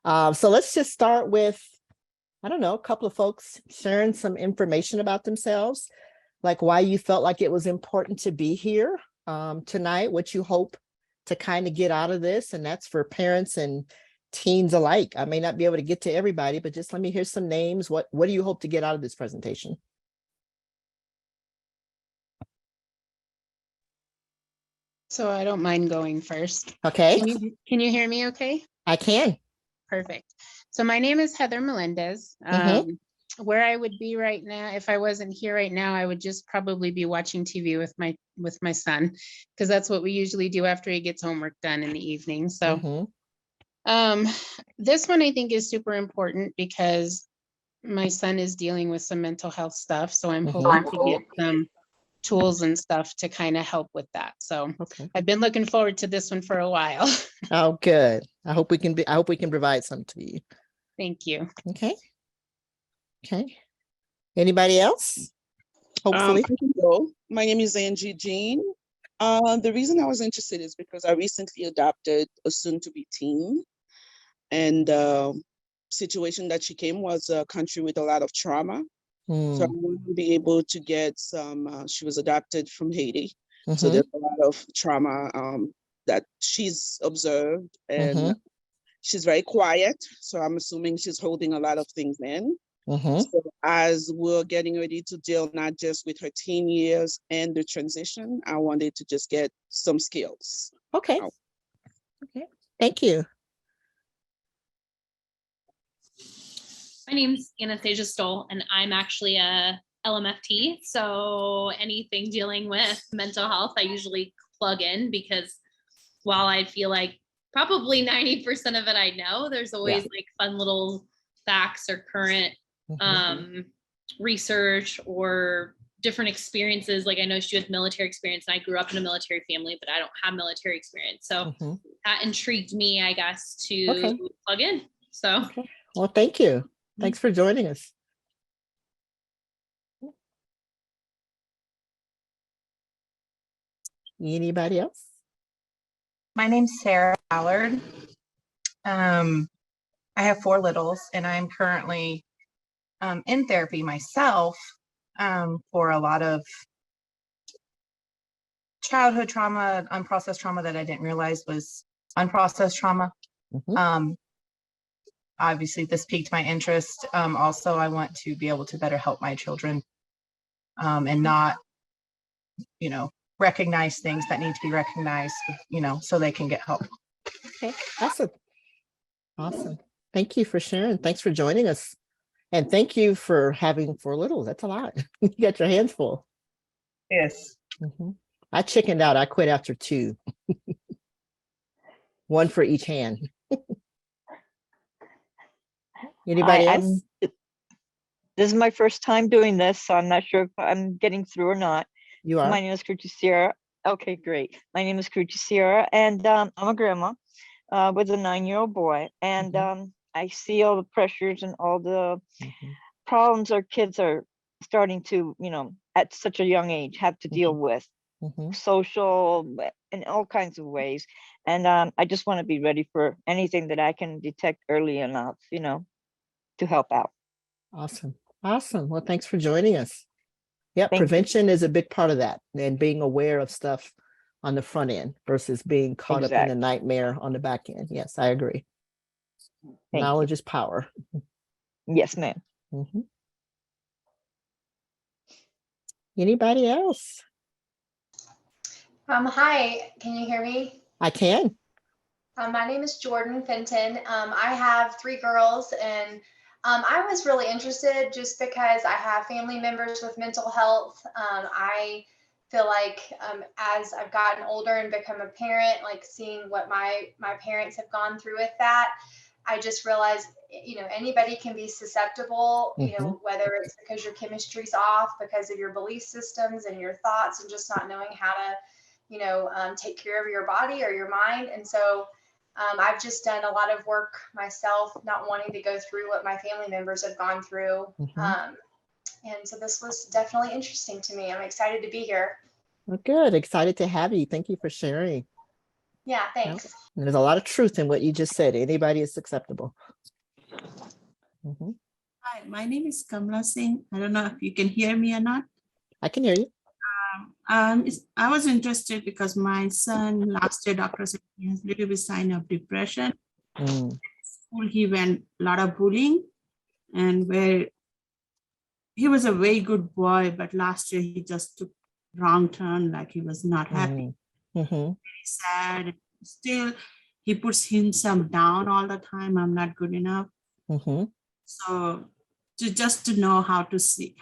So let's just start with, I don't know, a couple of folks sharing some information about themselves, like why you felt like it was important to be here tonight, what you hope to kind of get out of this. And that's for parents and teens alike. I may not be able to get to everybody, but just let me hear some names. What do you hope to get out of this presentation? So I don't mind going first. Okay. Can you hear me okay? I can. Perfect. So my name is Heather Melendez. Where I would be right now, if I wasn't here right now, I would just probably be watching TV with my son, because that's what we usually do after he gets homework done in the evening. So this one I think is super important because my son is dealing with some mental health stuff. So I'm hoping to get some tools and stuff to kind of help with that. So I've been looking forward to this one for a while. Oh, good. I hope we can provide some to you. Thank you. Okay. Anybody else? Hopefully. My name is Angie Jean. The reason I was interested is because I recently adopted a soon-to-be teen, and the situation that she came was a country with a lot of trauma. So I want to be able to get some, she was adopted from Haiti. So there's a lot of trauma that she's observed, and she's very quiet. So I'm assuming she's holding a lot of things in. So as we're getting ready to deal not just with her teen years and the transition, I wanted to just get some skills. Okay. Thank you. My name's Anastasia Stoll, and I'm actually a LMFT. So anything dealing with mental health, I usually plug in, because while I feel like probably 90% of it I know, there's always like fun little facts or current research or different experiences. Like I know she had military experience, and I grew up in a military family, but I don't have military experience. So that intrigued me, I guess, to plug in. So well, thank you. Thanks for joining us. Anybody else? My name's Sarah Allard. I have 4 littles, and I'm currently in therapy myself for a lot of childhood trauma, unprocessed trauma that I didn't realize was unprocessed trauma. Obviously, this piqued my interest. Also, I want to be able to better help my children and not, recognize things that need to be recognized, so they can get help. Okay, awesome. Thank you for sharing. Thanks for joining us. And thank you for having 4 littles. That's a lot. You got your hands full. Yes. I chickened out. I quit after 2. 1 for each hand. Anybody else? This is my first time doing this, so I'm not sure if I'm getting through or not. You are? My name is Kruti Sierra. Okay, great. My name is Kruti Sierra, and I'm a grandma with a 9-year-old boy. And I see all the pressures and all the problems our kids are starting to, at such a young age, have to deal with. Social in all kinds of ways. And I just want to be ready for anything that I can detect early enough, to help out. Awesome. Well, thanks for joining us. Yeah, Thank prevention is a big part of that, and being aware of stuff on the front end versus being caught up in a nightmare on the back end. Yes, I agree. Knowledge is power. Yes, ma'am. Anybody else? Hi, can you hear me? I can. My name is Jordan Fenton. I have 3 girls, and I was really interested just because I have family members with mental health. I feel like as I've gotten older and become a parent, like seeing what my parents have gone through with that, I just realized, anybody can be susceptible, whether it's because your chemistry's off, because of your belief systems and your thoughts, and just not knowing how to take care of your body or your mind. And so I've just done a lot of work myself, not wanting to go through what my family members have gone through. And so this was definitely interesting to me. I'm excited to be here. Well, good. Excited to have you. Thank you for sharing. Yeah, thanks. And there's a lot of truth in what you just said. Anybody is acceptable. Mhm. Hi, my name is Kamla Singh. I don't know if you can hear me or not. I can hear you. I was interested because my son last year, doctor said he has little bit sign of depression. Mm, School, he went a lot of bullying, and where he was a very good boy, but last year he just took wrong turn, like he was not happy, mhm, sad. Still, he puts himself down all the time. I'm not good enough. mhm. So just to know how to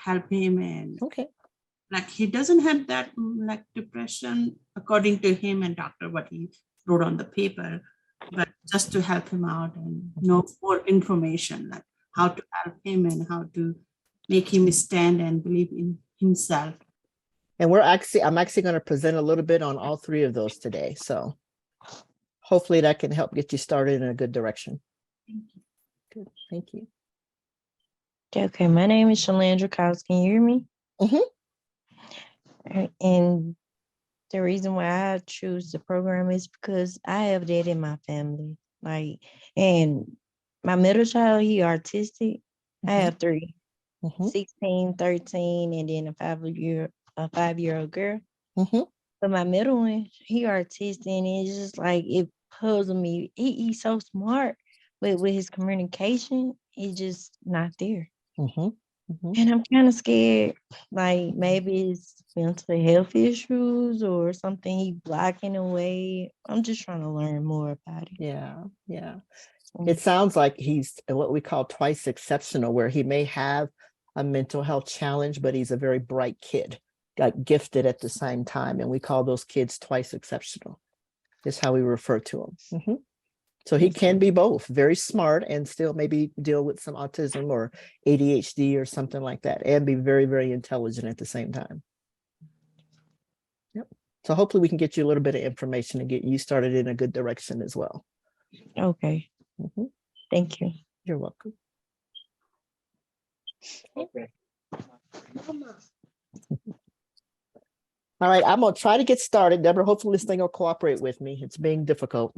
help him, and Okay. like he doesn't have that like depression according to him and doctor what he wrote on the paper, but just to help him out and know more information like how to help him and how to make him stand and believe in himself. And I'm actually going to present a little bit on all three of those today. So hopefully that can help get you started in a good direction. Thank you. Good. Thank you. Okay, my name is Shalandra Cows. Can you hear me? Mhm. And the reason why I choose the program is because I have that in my family. Like, and my middle child, he autistic. I have three, Mhm. 16, 13, and then a 5-year-old girl. Mhm. But my middle one, he artistic, and it's just like it puzzles me. He's so smart, but with his communication, he's just not there. Mhm. Mhm. And I'm kind of scared, like maybe it's mental health issues or something he blocking away. I'm just trying to learn more about it. Yeah. Yeah. Mm. It sounds like he's what we call twice exceptional, where he may have a mental health challenge, but he's a very bright kid, got gifted at the same time. And we call those kids twice exceptional, is how we refer to them. Mhm. So he can be both very smart and still maybe deal with some autism or ADHD or something like that, and be very, very intelligent at the same time. Yep. So hopefully we can get you a little bit of information and get you started in a good direction as well. Okay, Mhm. thank you. You're welcome. All right, I'm gonna try to get started. Deborah, hopefully this thing will cooperate with me. It's being difficult.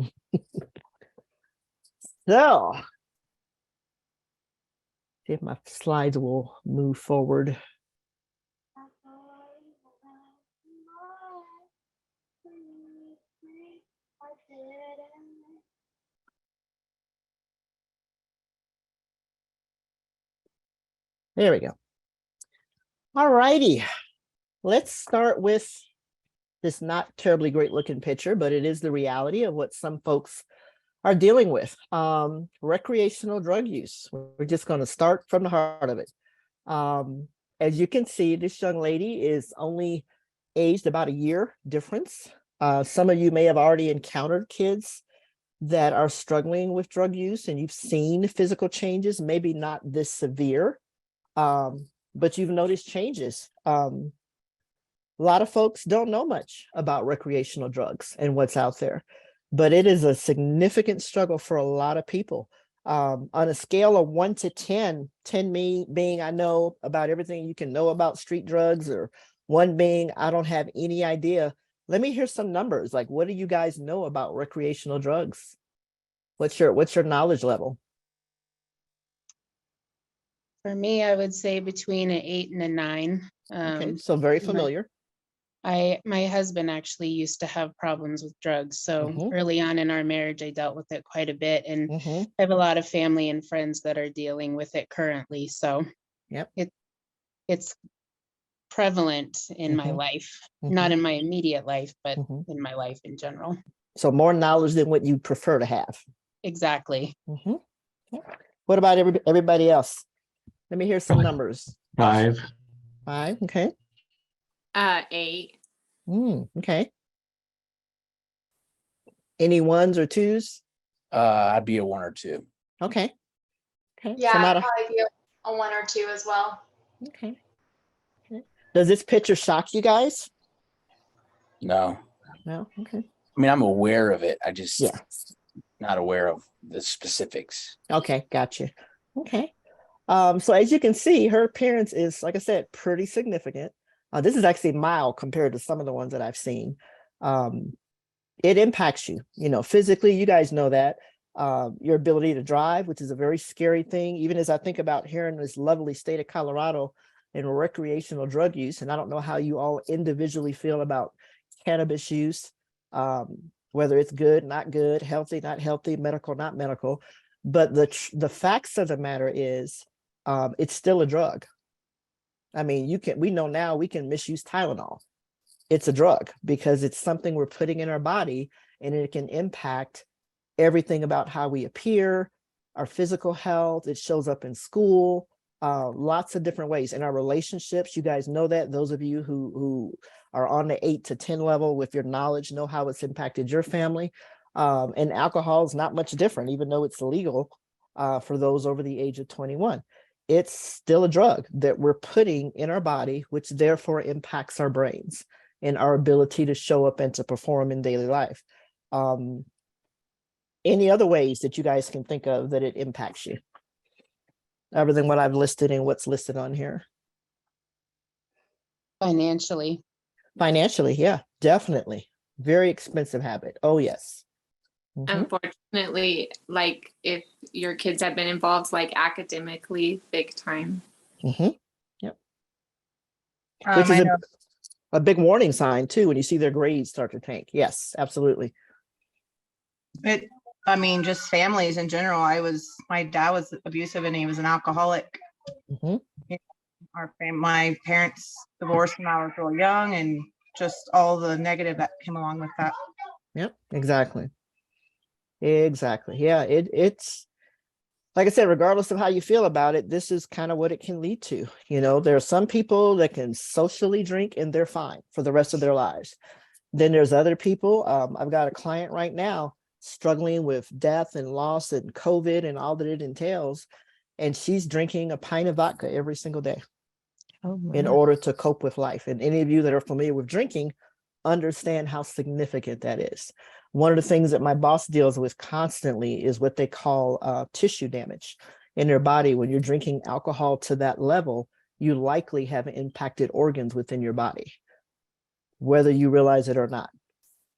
So, see if my slides will move forward. There we go. All righty, let's start with this not terribly great looking picture, but it is the reality of what some folks are dealing with. Recreational drug use. We're just going to start from the heart of it. As you can see, this young lady is only aged about a year difference. Some of you may have already encountered kids that are struggling with drug use, and you've seen physical changes, maybe not this severe, but you've noticed changes. A lot of folks don't know much about recreational drugs and what's out there, but it is a significant struggle for a lot of people. On a scale of 1 to 10, 10 being I know about everything you can know about street drugs, or 1 being I don't have any idea. Let me hear some numbers. Like, what do you guys know about recreational drugs? What's your knowledge level? For me, I would say between an 8 and a 9. Okay, so very familiar. My husband actually used to have problems with drugs. So early on in our marriage, I dealt with it quite a bit. And I have a lot of family and friends that are dealing with it currently. So yep, it's prevalent in my life, not in my immediate life, but in my life in general. So more knowledge than what you prefer to have. Exactly. What about everybody else? Let me hear some numbers. 5. 5, okay. 8. Okay. Any 1s or 2s? I'd be a 1 or 2. Okay. Okay. Yeah, So I'd not probably be a 1 or 2 as well. okay. Does this picture shock you guys? No. No. Okay. I mean, I'm aware of it. I just Yeah. not aware of the specifics. Okay, gotcha. Okay. So as you can see, her appearance is, like I said, pretty significant. This is actually mild compared to some of the ones that I've seen. it impacts you, physically. You guys know that. Your ability to drive, which is a very scary thing. Even as I think about here in this lovely state of Colorado and recreational drug use, and I don't know how you all individually feel about cannabis use, whether it's good, not good, healthy, not healthy, medical, not medical. But the facts of the matter is, it's still a drug. I mean, we know now we can misuse Tylenol. It's a drug because it's something we're putting in our body, and it can impact everything about how we appear, our physical health. It shows up in school, lots of different ways. In our relationships, you guys know that. Those of you who are on the 8 to 10 level with your knowledge know how it's impacted your family. And alcohol is not much different, even though it's legal for those over the age of 21. It's still a drug that we're putting in our body, which therefore impacts our brains and our ability to show up and to perform in daily life. Any other ways that you guys can think of that it impacts you, other than what I've listed and what's listed on here? Financially. Financially, yeah, definitely. Very expensive habit. Oh, yes. Unfortunately, like if your kids have been involved like academically, big time. Yep. Which is a big warning sign too when you see their grades start to tank. Yes, absolutely. I mean, just families in general. My dad was abusive and he was an alcoholic. My parents divorced when I was real young, and just all the negative that came along with that. Yep, exactly. Yeah, it's like I said, regardless of how you feel about it, this is kind of what it can lead to. There are some people that can socially drink and they're fine for the rest of their lives. Then there's other people. I've got a client right now struggling with death and loss and COVID and all that it entails. And she's drinking a pint of vodka every single day in order to cope with life. And any of you that are familiar with drinking understand how significant that is. One of the things that my boss deals with constantly is what they call tissue damage in their body. When you're drinking alcohol to that level, you likely have impacted organs within your body, whether you realize it or not.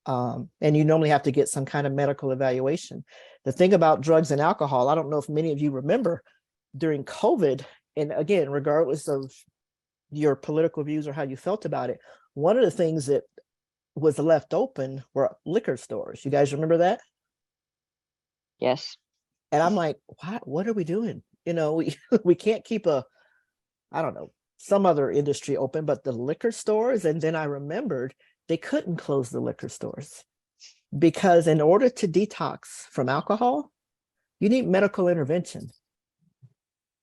And you normally have to get some kind of medical evaluation. The thing about drugs and alcohol, I don't know if many of you remember during COVID, and again, regardless of your political views or how you felt about it, one of the things that was left open were liquor stores. You guys remember that? Yes. And I'm like, what are we doing? We can't keep some other industry open, but the liquor stores. And then I remembered they couldn't close the liquor stores because in order to detox from alcohol, you need medical intervention.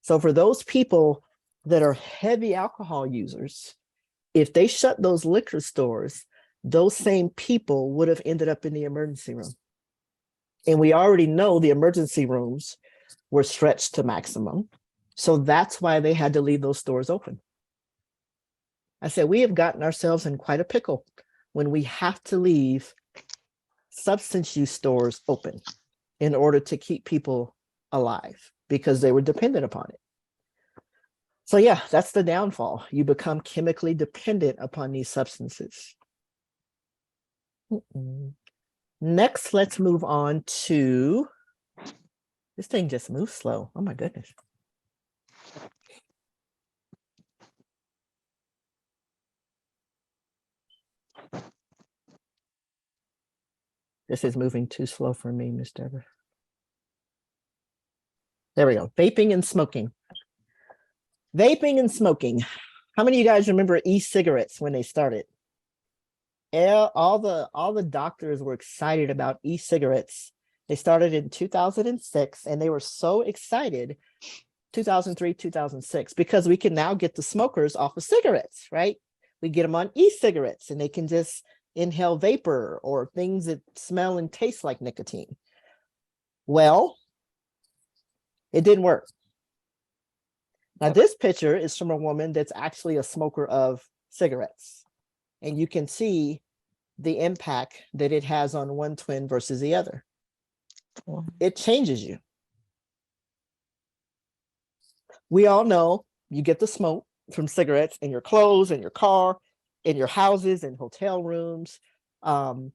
So for those people that are heavy alcohol users, if they shut those liquor stores, those same people would have ended up in the emergency room. And we already know the emergency rooms were stretched to maximum. So that's why they had to leave those stores open. I said, we have gotten ourselves in quite a pickle when we have to leave substance use stores open in order to keep people alive because they were dependent upon it. So yeah, that's the downfall. You become chemically dependent upon these substances. Next, let's move on to, this thing just moves slow. Oh my goodness. This is moving too slow for me, Miss Deborah. There we go. Vaping and smoking. Vaping and smoking. How many of you guys remember e-cigarettes when they started? All the doctors were excited about e-cigarettes. They started in 2006, and they were so excited, 2003, 2006, because we can now get the smokers off of cigarettes, right? We get them on e-cigarettes, and they can just inhale vapor or things that smell and taste like nicotine. Well, it didn't work. Now, this picture is from a woman that's actually a smoker of cigarettes. And you can see the impact that it has on one twin versus the other. It changes you. We all know you get the smoke from cigarettes in your clothes, in your car, in your houses, in hotel rooms. And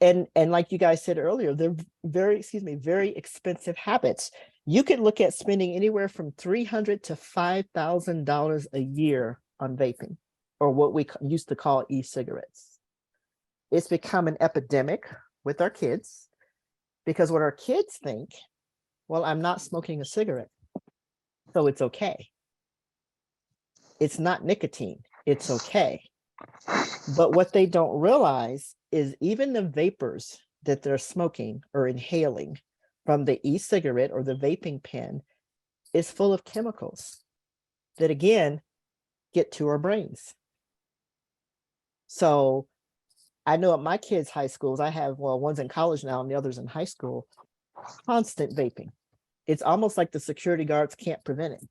And like you guys said earlier, they're very expensive habits. You could look at spending anywhere from $300 to $5,000 a year on vaping, or what we used to call e-cigarettes. It's become an epidemic with our kids, because what our kids think, well, I'm not smoking a cigarette, so it's okay. It's not nicotine, it's okay. But what they don't realize is even the vapors that they're smoking or inhaling from the e-cigarette or the vaping pen is full of chemicals that, again, get to our brains. So I know at my kids' high schools, I have, well, one's in college now and the other's in high school, constant vaping. It's almost like the security guards can't prevent it.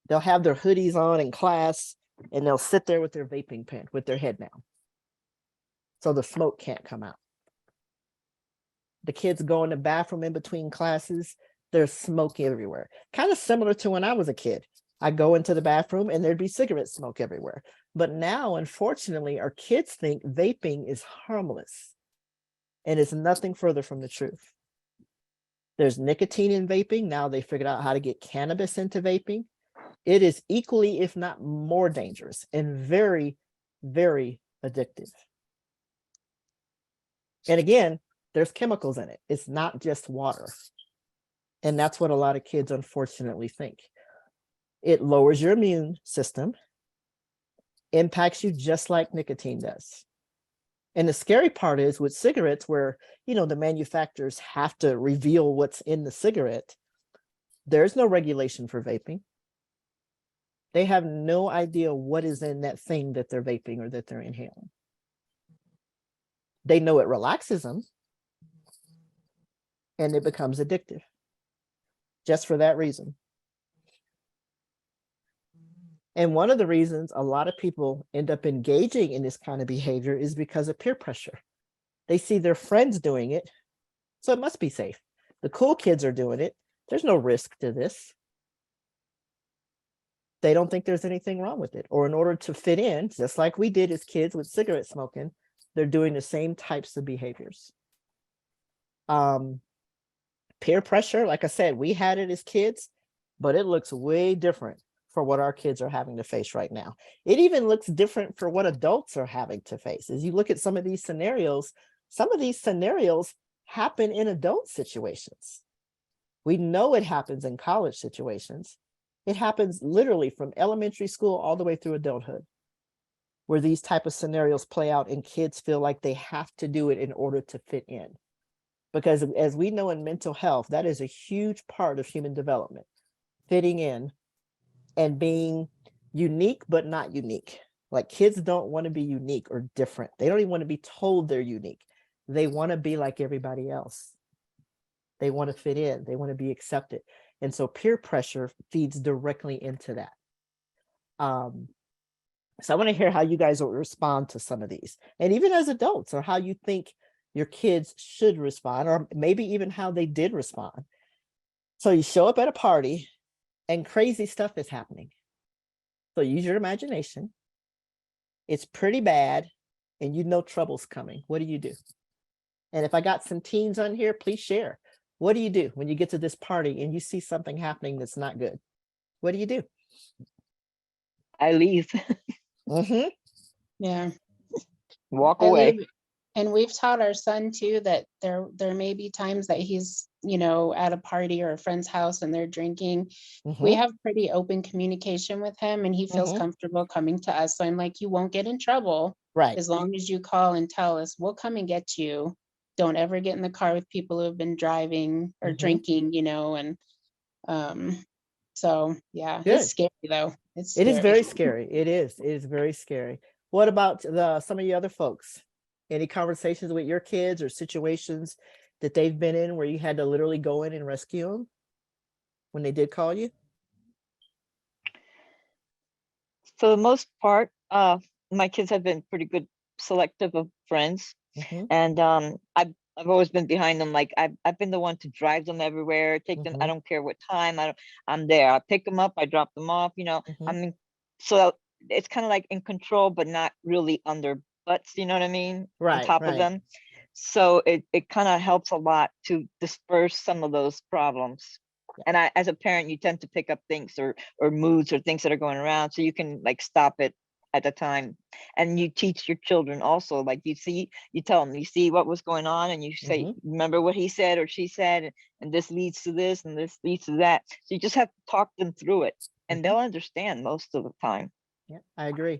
They'll have their hoodies on in class and they'll sit there with their vaping pen with their head down, so the smoke can't come out. The kids go in the bathroom in between classes, there's smoke everywhere. Kind of similar to when I was a kid. I go into the bathroom and there'd be cigarette smoke everywhere. But now, unfortunately, our kids think vaping is harmless, and it's nothing further from the truth. There's nicotine in vaping. Now they figured out how to get cannabis into vaping. It is equally, if not more dangerous, and very, very addictive. And again, there's chemicals in it. It's not just water. And that's what a lot of kids unfortunately think. It lowers your immune system, impacts you just like nicotine does. And the scary part is with cigarettes, where, you know, the manufacturers have to reveal what's in the cigarette, there's no regulation for vaping. They have no idea what is in that thing that they're vaping or that they're inhaling. They know it relaxes them, and it becomes addictive just for that reason. And one of the reasons a lot of people end up engaging in this kind of behavior is because of peer pressure. They see their friends doing it, so it must be safe. The cool kids are doing it. There's no risk to this. They don't think there's anything wrong with it. Or in order to fit in, just like we did as kids with cigarette smoking, they're doing the same types of behaviors. Peer pressure, like I said, we had it as kids, but it looks way different for what our kids are having to face right now. It even looks different for what adults are having to face. As you look at some of these scenarios happen in adult situations. We know it happens in college situations. It happens literally from elementary school all the way through adulthood, where these type of scenarios play out and kids feel like they have to do it in order to fit in. Because as we know in mental health, that is a huge part of human development, fitting in and being unique, but not unique. Like, kids don't want to be unique or different. They don't even want to be told they're unique. They want to be like everybody else. They want to fit in. They want to be accepted. And so peer pressure feeds directly into that. So I want to hear how you guys will respond to some of these, and even as adults, or how you think your kids should respond, or maybe even how they did respond. So you show up at a party and crazy stuff is happening. So use your imagination. It's pretty bad and you know trouble's coming. What do you do? And if I got some teens on here, please share. What do you do when you get to this party and you see something happening that's not good? What do you do? I leave. Yeah. Walk I away. leave. And we've taught our son too that there may be times that he's, you know, at a party or a friend's house and they're drinking. We have pretty open communication with him, and he feels comfortable coming to us. So I'm like, you won't get in trouble, right? As long as you call and tell us, we'll come and get you. Don't ever get in the car with people who have been driving or drinking, you know. And so yeah, Good. It's scary though. It is very scary. It is very scary. What about some of you other folks? Any conversations with your kids or situations that they've been in where you had to literally go in and rescue them when they did call you? For the most part, my kids have been pretty good selective of friends. And I've always been behind them. Like, I've been the one to drive them everywhere, take them. I don't care what time. I'm there. I pick them up, I drop them off, you know. I mean, so it's kind of like in control, but not really under butts, you know what I mean? Right, on top of them. So it kind of helps a lot to disperse some of those problems. And as a parent, you tend to pick up things or moods or things that are going around, so you can like stop it at the time. And you teach your children also, like you tell them, you see what was going on, and you say, remember what he said or she said, and this leads to this and this leads to that. So you just have to talk them through it, and they'll understand most of the time. Yeah, I agree.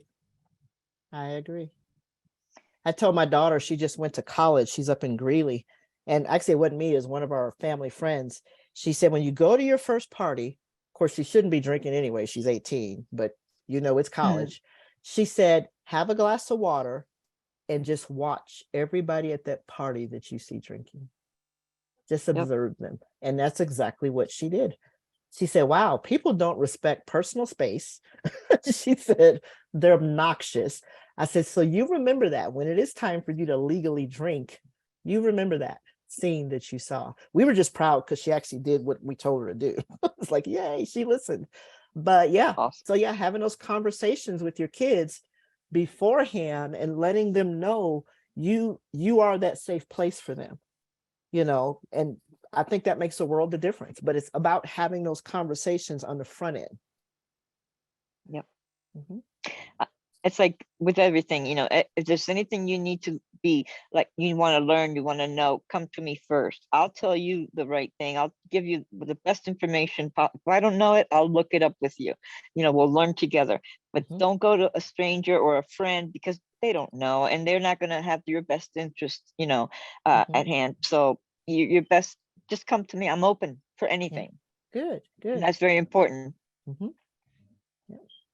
I told my daughter, she just went to college. She's up in Greeley. And actually, it wasn't me, it was one of our family friends. She said, when you go to your first party, of course, she shouldn't be drinking anyway. She's 18, but it's college. She said, have a glass of water and just watch everybody at that party that you see drinking. Just observe them. And that's exactly what she did. She said, wow, people don't respect personal space. She said, they're obnoxious. I said, so you remember that when it is time for you to legally drink, you remember that scene that you saw. We were just proud because she actually did what we told her to do. It's like, yay, she listened. But yeah, awesome. So yeah, having those conversations with your kids beforehand and letting them know you are that safe place for them, and I think that makes a world of difference. But it's about having those conversations on the front end. Yep. It's like with everything, if there's anything you need to be like, you want to learn, you want to know, come to me first. I'll tell you the right thing. I'll give you the best information. If I don't know it, I'll look it up with you. We'll learn together. But don't go to a stranger or a friend, because they don't know and they're not going to have your best interest, at hand. So your best, just come to me. I'm open for anything. Good. And that's very important.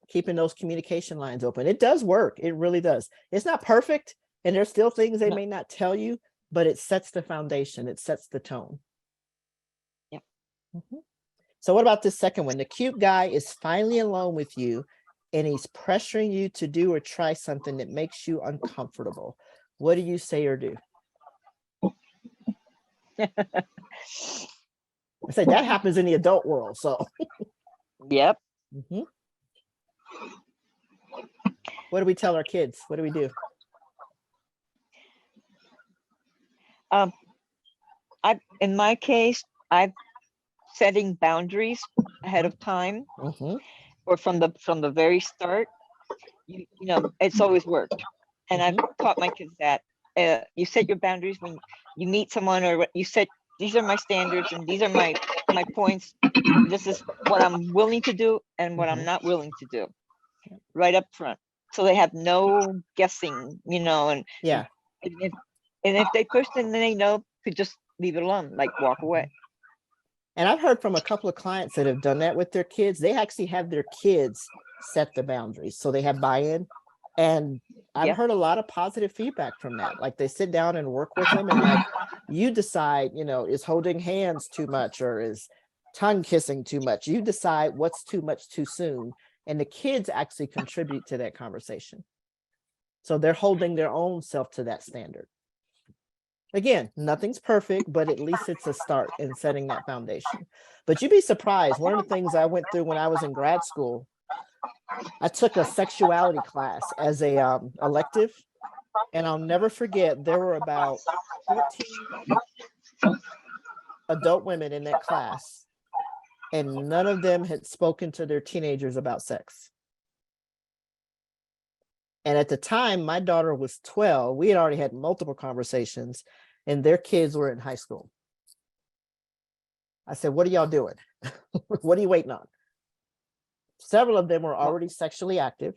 Keeping those communication lines open. It does work. It really does. It's not perfect, and there's still things they may not tell you, but it sets the foundation. It sets the tone. Yep. So what about this second one? The cute guy is finally alone with you, and he's pressuring you to do or try something that makes you uncomfortable. What do you say or do? I say that happens in the adult world. So. Yep. What do we tell our kids? What do we do? In my case, I'm setting boundaries ahead of time, or from the very start. It's always worked, and I've taught my kids that you set your boundaries when you meet someone, or you set, these are my standards and these are my points. This is what I'm willing to do and what I'm not willing to do, right up front. So they have no guessing, and if they push, then they know to just leave it alone, like walk away. And I've heard from a couple of clients that have done that with their kids. They actually have their kids set the boundaries, so they have buy-in. And I've heard a lot of positive feedback from that. Like they sit down and work with them, and like, you decide, is holding hands too much, or is tongue kissing too much? You decide what's too much too soon. And the kids actually contribute to that conversation. So they're holding their own self to that standard. Again, nothing's perfect, but at least it's a start in setting that foundation. But you'd be surprised. One of the things I went through when I was in grad school, I took a sexuality class as a elective, and I'll never forget, there were about 14 adult women in that class, and none of them had spoken to their teenagers about sex. And at the time, my daughter was 12. We had already had multiple conversations, and their kids were in high school. I said, what are y'all doing? What are you waiting on? Several of them were already sexually active,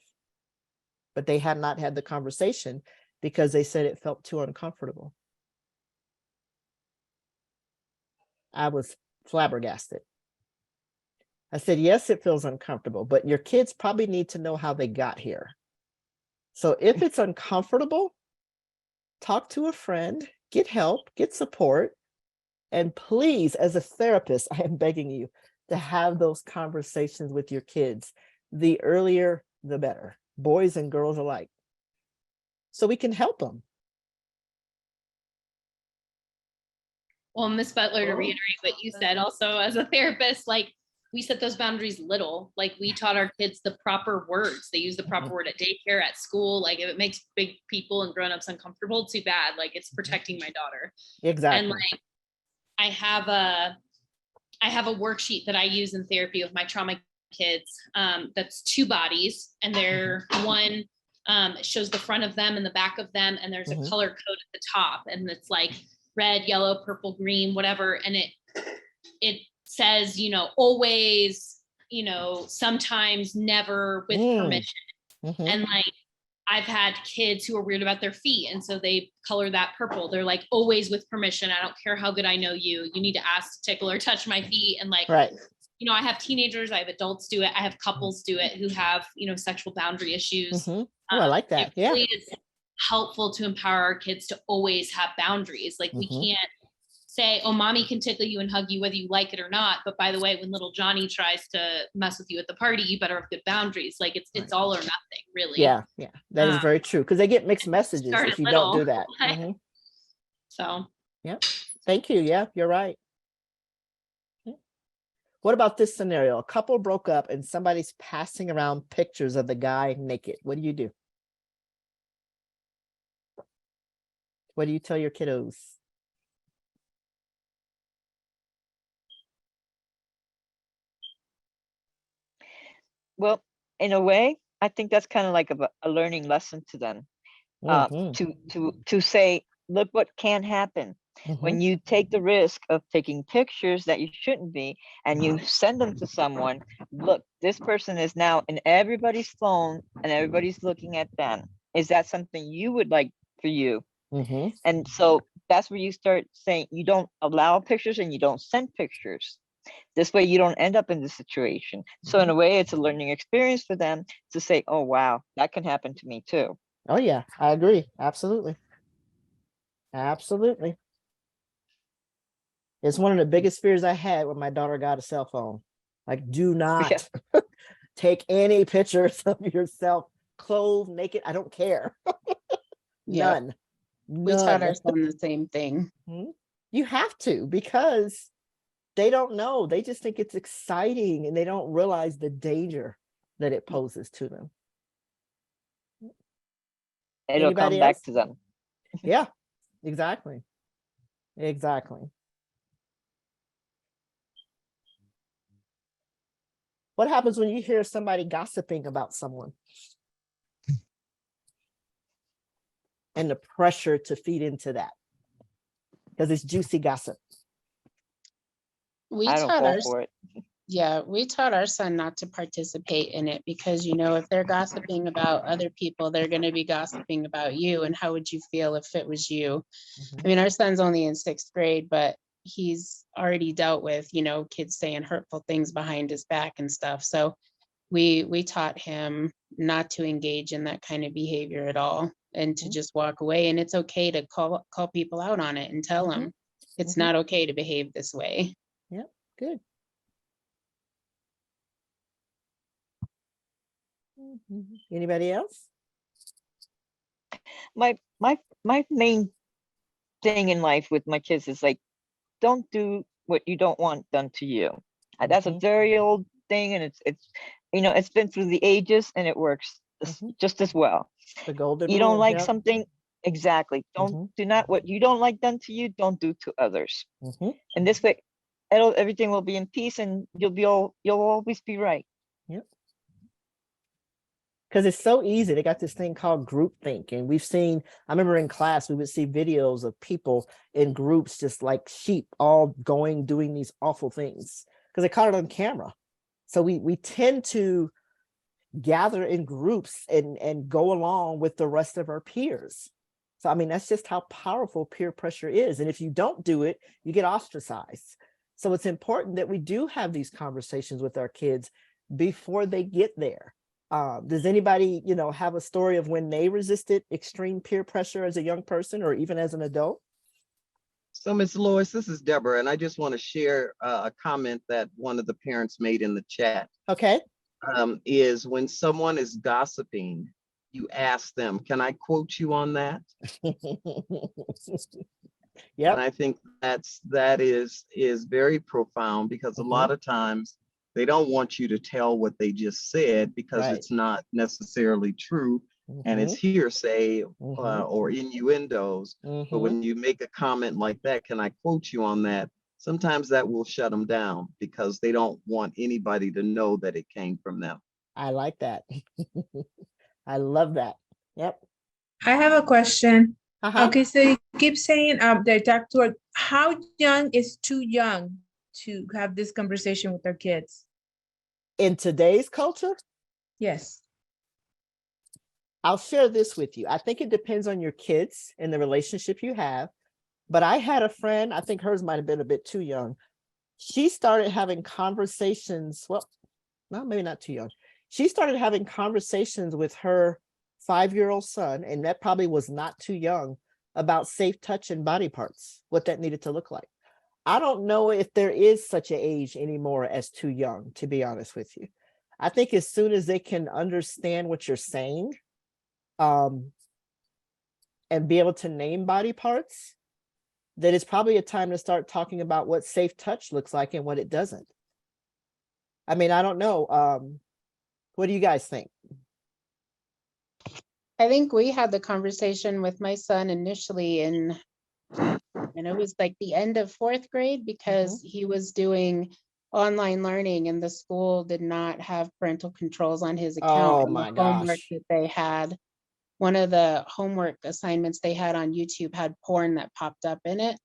but they had not had the conversation because they said it felt too uncomfortable. I was flabbergasted. I said, yes, it feels uncomfortable, but your kids probably need to know how they got here. So if it's uncomfortable, talk to a friend, get help, get support. And please, as a therapist, I am begging you to have those conversations with your kids. The earlier, the better, boys and girls alike, so we can help them. Well, Ms. Butler, to reiterate what you said also as a therapist, like we set those boundaries little. Like we taught our kids the proper words. They use the proper word at daycare, at school. Like if it makes big people and grown-ups uncomfortable, too bad. Like it's protecting my daughter. Exactly. And like I have a worksheet that I use in therapy with my trauma kids. That's 2 bodies, and they're one shows the front of them and the back of them, and there's a color code at the top, and it's like red, yellow, purple, green, whatever, and it says, you know, always, you know, sometimes, never, with permission. And like I've had kids who are weird about their feet, and so they color that purple. They're like, always with permission. I don't care how good I know you. You need to ask to tickle or touch my feet. And like, you know, I have teenagers, I have adults do it. I have couples do it who have, you know, sexual boundary issues. Oh, I like that. It really is helpful to empower our kids to always have boundaries. Like we can't say, oh, mommy can tickle you and hug you whether you like it or not. But by the way, when little Johnny tries to mess with you at the party, you better have good boundaries. Like it's all or nothing, really. Yeah, that is very true, because they get mixed messages if you don't do that. So yeah, thank you. Yeah, you're right. What about this scenario? A couple broke up and somebody's passing around pictures of the guy naked. What do you do? What do you tell your kiddos? Well, in a way, I think that's kind of like a learning lesson to them. To say, look what can happen when you take the risk of taking pictures that you shouldn't be, and you send them to someone. Look, this person is now in everybody's phone and everybody's looking at them. Is that something you would like for you? And so that's where you start saying you don't allow pictures and you don't send pictures. This way you don't end up in this situation. So in a way, it's a learning experience for them to say, oh, wow, that can happen to me too. Oh, yeah, I agree. Absolutely. Absolutely. It's one of the biggest fears I had when my daughter got a cell phone. Like, do not take any pictures of yourself clothed, naked. I don't care. None. We taught our son the same thing. You have to, because they don't know. They just think it's exciting and they don't realize the danger that it poses to them. It'll come back to them. Yeah, exactly. Exactly. What happens when you hear somebody gossiping about someone? And the pressure to feed into that, because it's juicy gossip. We taught our son not to participate in it, because, you know, if they're gossiping about other people, they're going to be gossiping about you. And how would you feel if it was you? I mean, our son's only in 6th grade, but he's already dealt with, you know, kids saying hurtful things behind his back and stuff. So we taught him not to engage in that kind of behavior at all, and to just walk away. And it's okay to call people out on it and tell them it's not okay to behave this way. Yep, good. Anybody else? My main thing in life with my kids is like, don't do what you don't want done to you. That's a very old thing, and it's you know, it's been through the ages and it works just as well. The golden you don't rule, like something, exactly. Do not, what you don't like done to you, don't do to others. And this way, everything will be in peace, and you'll always be right. Yep. Because it's so easy. They got this thing called groupthink, and we've seen. I remember in class we would see videos of people in groups, just like sheep, all doing these awful things because they caught it on camera. So we tend to gather in groups and go along with the rest of our peers. So, I mean, that's just how powerful peer pressure is. And if you don't do it, you get ostracized. So it's important that we do have these conversations with our kids before they get there. Does anybody, you know, have a story of when they resisted extreme peer pressure as a young person or even as an adult? So, Ms. Lois, this is Deborah, and I just want to share a comment that one of the parents made in the chat. Okay. Is when someone is gossiping, you ask them, can I quote you on that? Yeah. And I think that is very profound, because a lot of times They don't want you to tell what they just said because Right. it's not necessarily true and it's hearsay or innuendos. But when you make a comment like that, can I quote you on that? Sometimes that will shut them down because they don't want anybody to know that it came from them. I like that. I love that. Yep. I have a question. Uh-huh. Okay, so you keep saying the doctor, how young is too young to have this conversation with their kids? In today's culture, Yes. I'll share this with you. I think it depends on your kids and the relationship you have. But I had a friend, I think hers might have been a bit too young. She started having conversations, well, no, maybe not too young. She started having conversations with her 5-year-old son, and that probably was not too young, about safe touch and body parts, what that needed to look like. I don't know if there is such an age anymore as too young, to be honest with you. I think as soon as they can understand what you're saying, and be able to name body parts, that it's probably a time to start talking about what safe touch looks like and what it doesn't. I mean, I don't know. What do you guys think? I think we had the conversation with my son initially and it was like the end of 4th grade because he was doing online learning and the school did not have parental controls on his account. Oh and my the homework gosh. that they had, one of the homework assignments they had on YouTube had porn that popped up in it.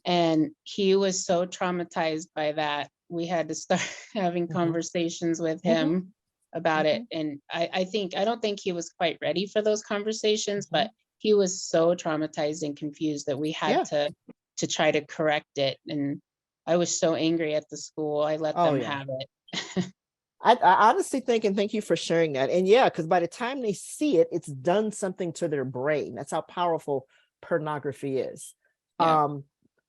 And he was so traumatized by that. We had to start having conversations with him about it. And I don't think he was quite ready for those conversations, but he was so traumatized and confused that we had to try to correct it. And I was so angry at the school. I let them have it. I honestly think, and thank you for sharing that. And yeah, because by the time they see it, it's done something to their brain. That's how powerful pornography is.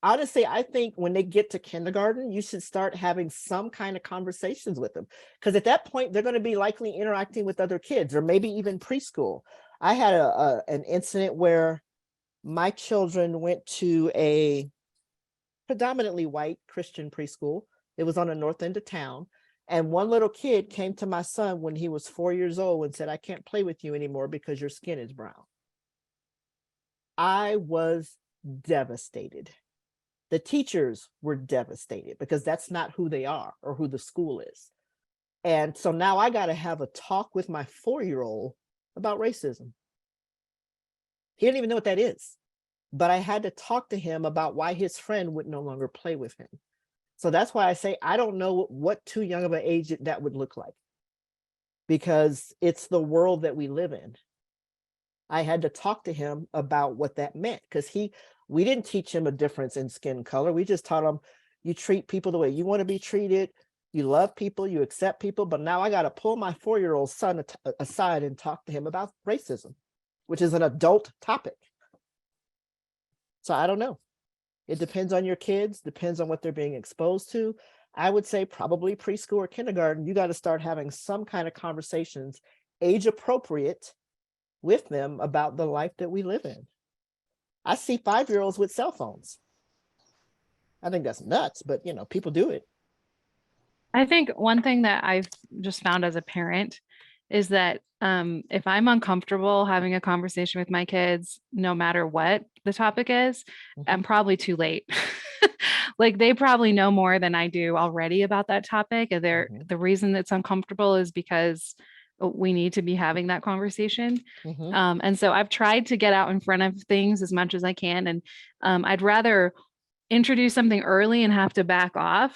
Honestly, I think when they get to kindergarten, you should start having some kind of conversations with them. Because at that point, they're going to be likely interacting with other kids or maybe even preschool. I had an incident where my children went to a predominantly white Christian preschool. It was on the north end of town. And one little kid came to my son when he was 4 years old and said, "I can't play with you anymore because your skin is brown." I was devastated. The teachers were devastated because that's not who they are or who the school is. And so now I got to have a talk with my 4-year-old about racism. He didn't even know what that is, but I had to talk to him about why his friend would no longer play with him. So that's why I say, I don't know what too young of an age that would look like, because it's the world that we live in. I had to talk to him about what that meant, because we didn't teach him a difference in skin color. We just taught him, you treat people the way you want to be treated. You love people, you accept people. But now I got to pull my 4-year-old son aside and talk to him about racism, which is an adult topic. So I don't know. It depends on your kids, depends on what they're being exposed to. I would say probably preschool or kindergarten, you got to start having some kind of conversations, age appropriate, with them about the life that we live in. I see 5-year-olds with cell phones. I think that's nuts, but people do it. I think one thing that I've just found as a parent is that if I'm uncomfortable having a conversation with my kids, no matter what the topic is, I'm probably too late. Like they probably know more than I do already about that topic. And the reason it's uncomfortable is because we need to be having that conversation. And so I've tried to get out in front of things as much as I can. And I'd rather introduce something early and have to back off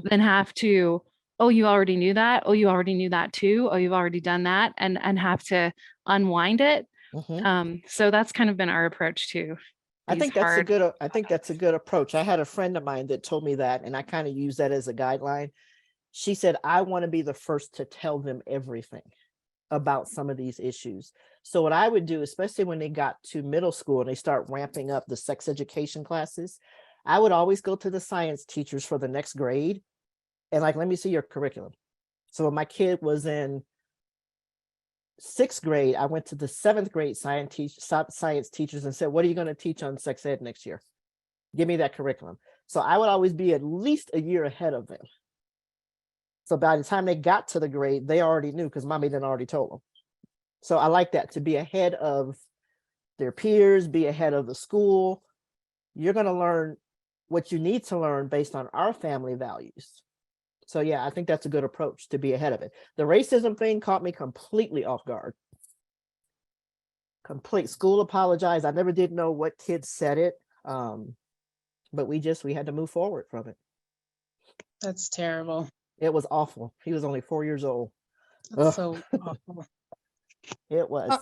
than have to, oh, you already knew that. Oh, you already knew that too. Oh, you've already done that, and have to unwind it. So that's kind of been our approach too. I think that's a good approach. I had a friend of mine that told me that, and I kind of use that as a guideline. She said, I want to be the first to tell them everything about some of these issues. So what I would do, especially when they got to middle school and they start ramping up the sex education classes, I would always go to the science teachers for the next grade and let me see your curriculum. So when my kid was in 6th grade, I went to the 7th grade science teachers and said, what are you going to teach on sex ed next year? Give me that curriculum. So I would always be at least a year ahead of them. So by the time they got to the grade, they already knew because mommy done already told them. So I like that, to be ahead of their peers, be ahead of the school. You're going to learn what you need to learn based on our family values. So yeah, I think that's a good approach, to be ahead of it. The racism thing caught me completely off guard. Complete. School apologized. I never did know what kids said it. But we had to move forward from it. That's terrible. It was awful. He was only 4 years old. That's so awful. It was.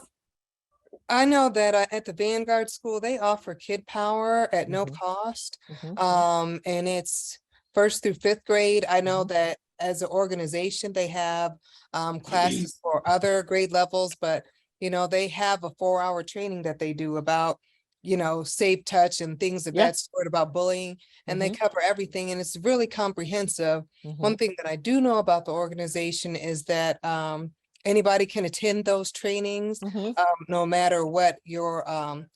I know that at the Vanguard School, they offer Kid Power at no cost. And it's 1st through 5th grade. I know that as an organization, they have classes for other grade levels, but you know, they have a 4-hour training that they do about, you know, safe touch and things of that sort, about bullying, and they cover everything, and it's really comprehensive. One thing that I do know about the organization is that anybody can attend those trainings, no matter what your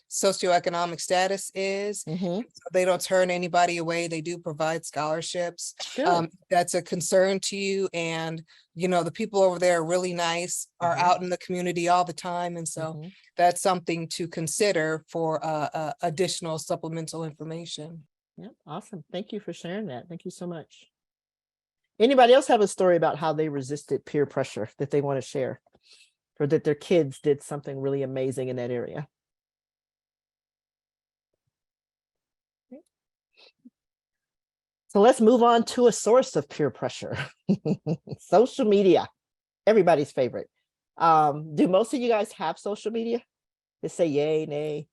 socioeconomic status is. So they don't turn anybody away. They do provide scholarships. That's a concern to you. And, you know, the people over there are really nice, are out in the community all the time. And so that's something to consider for additional supplemental information. Yeah, awesome. Thank you for sharing that. Thank you so much. Anybody else have a story about how they resisted peer pressure that they want to share, or that their kids did something really amazing in that area? So let's move on to a source of peer pressure. Social media, everybody's favorite. Do most of you guys have social media? Just say yay, nay.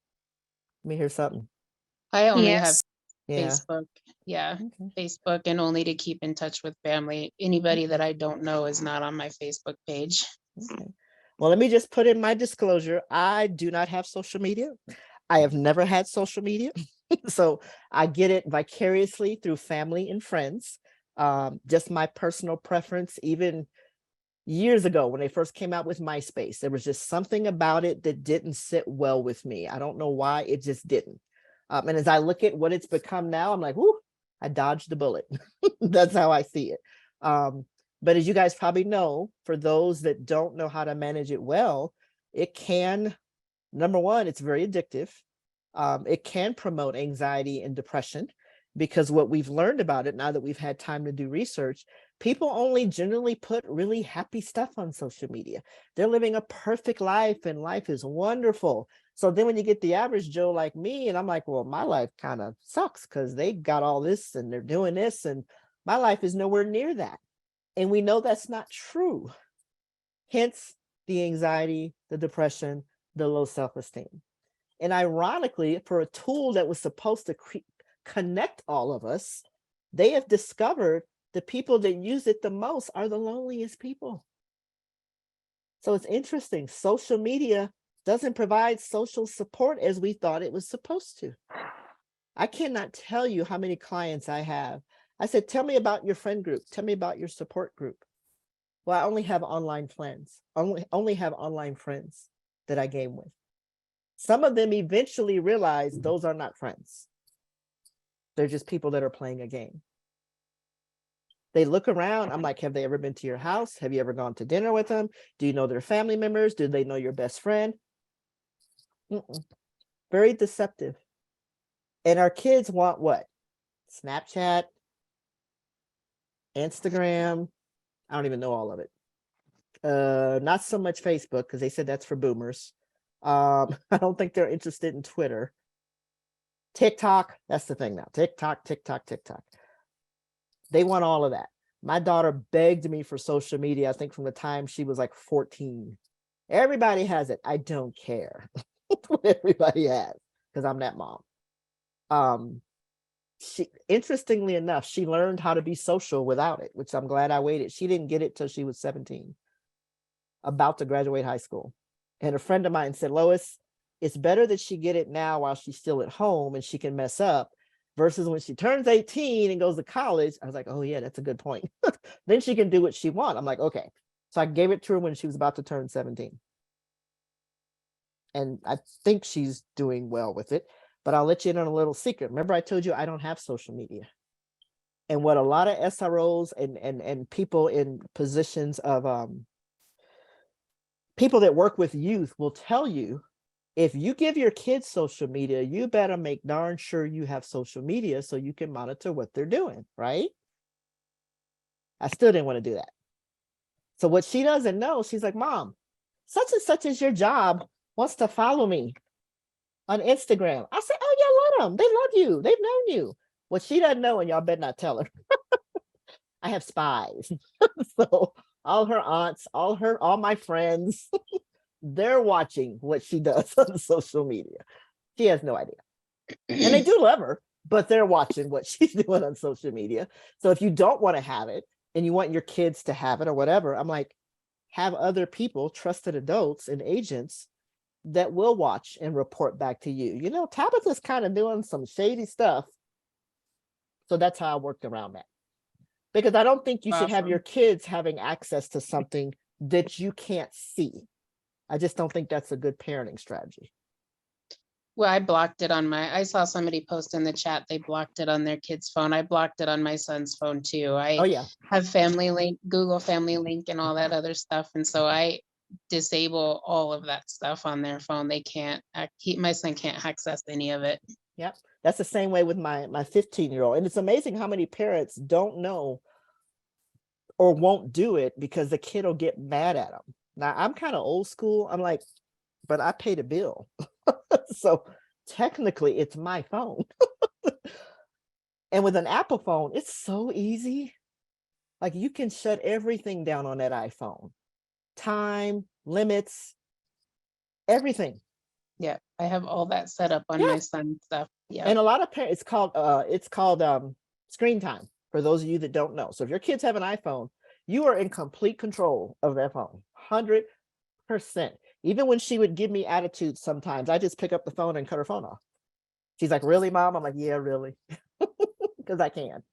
Let me hear something. I only have Yeah. Facebook. Yeah, Facebook, and only to keep in touch with family. Anybody that I don't know is not on my Facebook page. Okay. Well, let me just put in my disclosure. I do not have social media. I have never had social media. So I get it vicariously through family and friends. Just my personal preference, even years ago when they first came out with MySpace, there was just something about it that didn't sit well with me. I don't know why, it just didn't. And as I look at what it's become now, I'm like, whoo, I dodged the bullet. That's how I see it. But as you guys probably know, for those that don't know how to manage it well, it can, number one, it's very addictive. It can promote anxiety and depression, because what we've learned about it, now that we've had time to do research, people only generally put really happy stuff on social media. They're living a perfect life and life is wonderful. So then when you get the average Joe like me, and I'm like, well, my life kind of sucks because they got all this and they're doing this, and my life is nowhere near that. And we know that's not true. Hence the anxiety, the depression, the low self-esteem. And ironically, for a tool that was supposed to connect all of us, they have discovered the people that use it the most are the loneliest people. So it's interesting. Social media doesn't provide social support as we thought it was supposed to. I cannot tell you how many clients I have. I said, tell me about your friend group. Tell me about your support group. Well, I only have online friends. Only have online friends that I game with. Some of them eventually realize those are not friends. They're just people that are playing a game. They look around. I'm like, have they ever been to your house? Have you ever gone to dinner with them? Do you know their family members? Do they know your best friend? Very deceptive. And our kids want what? Snapchat, Instagram. I don't even know all of it. Not so much Facebook, because they said that's for boomers. I don't think they're interested in Twitter. TikTok, that's the thing now. TikTok. They want all of that. My daughter begged me for social media, I think from the time she was like 14. Everybody has it. I don't care what everybody has, because I'm that mom. She, interestingly enough, she learned how to be social without it, which I'm glad I waited. She didn't get it till she was 17, about to graduate high school. And a friend of mine said, Lois, it's better that she get it now while she's still at home and she can mess up, versus when she turns 18 and goes to college. I was like, oh yeah, that's a good point. Then she can do what she wants. I'm like, okay. So I gave it to her when she was about to turn 17. And I think she's doing well with it, but I'll let you in on a little secret. Remember I told you I don't have social media. And what a lot of SROs and people in positions of people that work with youth will tell you, if you give your kids social media, you better make darn sure you have social media so you can monitor what they're doing, right? I still didn't want to do that. So what she doesn't know, she's like, Mom, such and such is your job, wants to follow me on Instagram. I said, oh yeah, let them. They love you. They've known you. What she doesn't know, and y'all better not tell her, I have spies. So all her aunts, all my friends, they're watching what she does on social media. She has no idea. And they do love her, but they're watching what she's doing on social media. So if you don't want to have it and you want your kids to have it or whatever, I'm like, have other people, trusted adults and agents that will watch and report back to you. You know, Tabitha's kind of doing some shady stuff. So that's how I worked around that. Because I don't think you should have your kids having access to something that you can't see. I just don't think that's a good parenting strategy. Well, I blocked it on I saw somebody post in the chat, they blocked it on their kid's phone. I blocked it on my son's phone too. Oh yeah. Have Family Link, Google Family Link and all that other stuff. And so I disable all of that stuff on their phone. They can't, my son can't access any of it. Yep. That's the same way with my 15-year-old. And it's amazing how many parents don't know or won't do it because the kid will get mad at them. Now I'm kind of old school. I'm like, but I paid a bill. So technically it's my phone. And with an Apple phone, it's so easy. Like you can shut everything down on that iPhone. Time, limits, everything. Yeah, I have all that set up on my son's stuff. Yeah. And a lot of parents, it's called screen time, for those of you that don't know. So if your kids have an iPhone, you are in complete control of their phone, 100%. Even when she would give me attitude sometimes, I just pick up the phone and cut her phone off. She's like, really, Mom? I'm like, yeah, really. Because I can.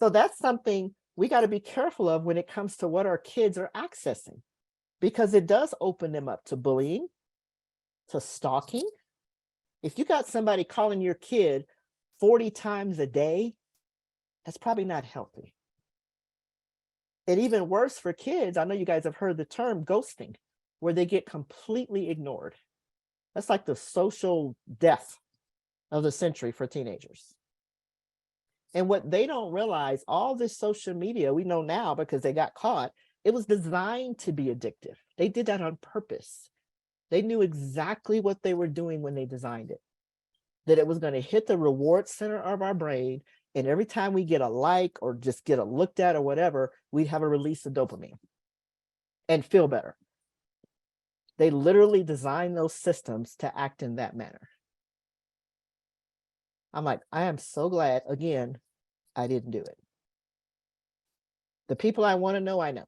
So that's something we got to be careful of when it comes to what our kids are accessing, because it does open them up to bullying, to stalking. If you got somebody calling your kid 40 times a day, that's probably not healthy. And even worse for kids, I know you guys have heard the term ghosting, where they get completely ignored. That's like the social death of the century for teenagers. And what they don't realize, all this social media, we know now because they got caught, it was designed to be addictive. They did that on purpose. They knew exactly what they were doing when they designed it, that it was going to hit the reward center of our brain. And every time we get a like or just get a looked at or whatever, we'd have a release of dopamine and feel better. They literally designed those systems to act in that manner. I'm like, I am so glad, again, I didn't do it. The people I want to know, I know.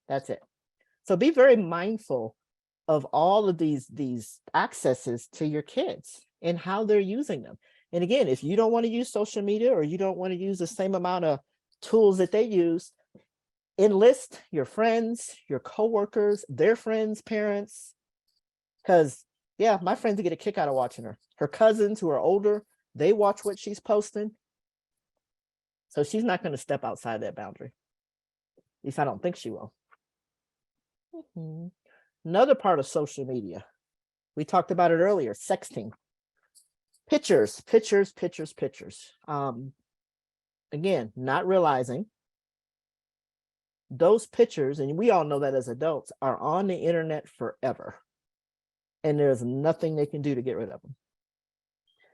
That's it. So be very mindful of all of these accesses to your kids and how they're using them. And again, if you don't want to use social media or you don't want to use the same amount of tools that they use, enlist your friends, your coworkers, their friends, parents. Because yeah, my friends get a kick out of watching her. Her cousins who are older, they watch what she's posting. So she's not going to step outside that boundary. At least I don't think she will. Another part of social media, we talked about it earlier, sexting. Pictures. Again, not realizing those pictures, and we all know that as adults, are on the internet forever. And there's nothing they can do to get rid of them.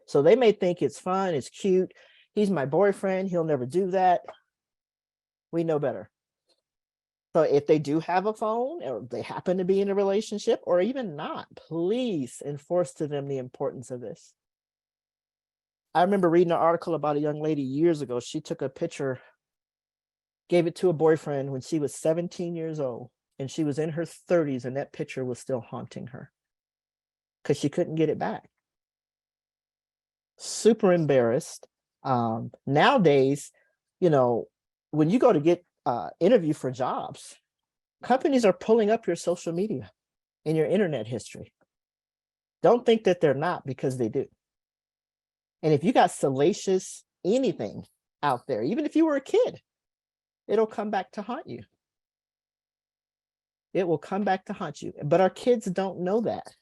So they may think it's fun, it's cute. He's my boyfriend, he'll never do that. We know better. So if they do have a phone or they happen to be in a relationship or even not, please enforce to them the importance of this. I remember reading an article about a young lady years ago. She took a picture, gave it to a boyfriend when she was 17 years old, and she was in her 30s, and that picture was still haunting her because she couldn't get it back. Super embarrassed. Nowadays, you know, when you go to get interview for jobs, companies are pulling up your social media and your internet history. Don't think that they're not, because they do. And if you got salacious anything out there. Even if you were a kid, it'll come back to haunt you. It will come back to haunt you. But our kids don't know that.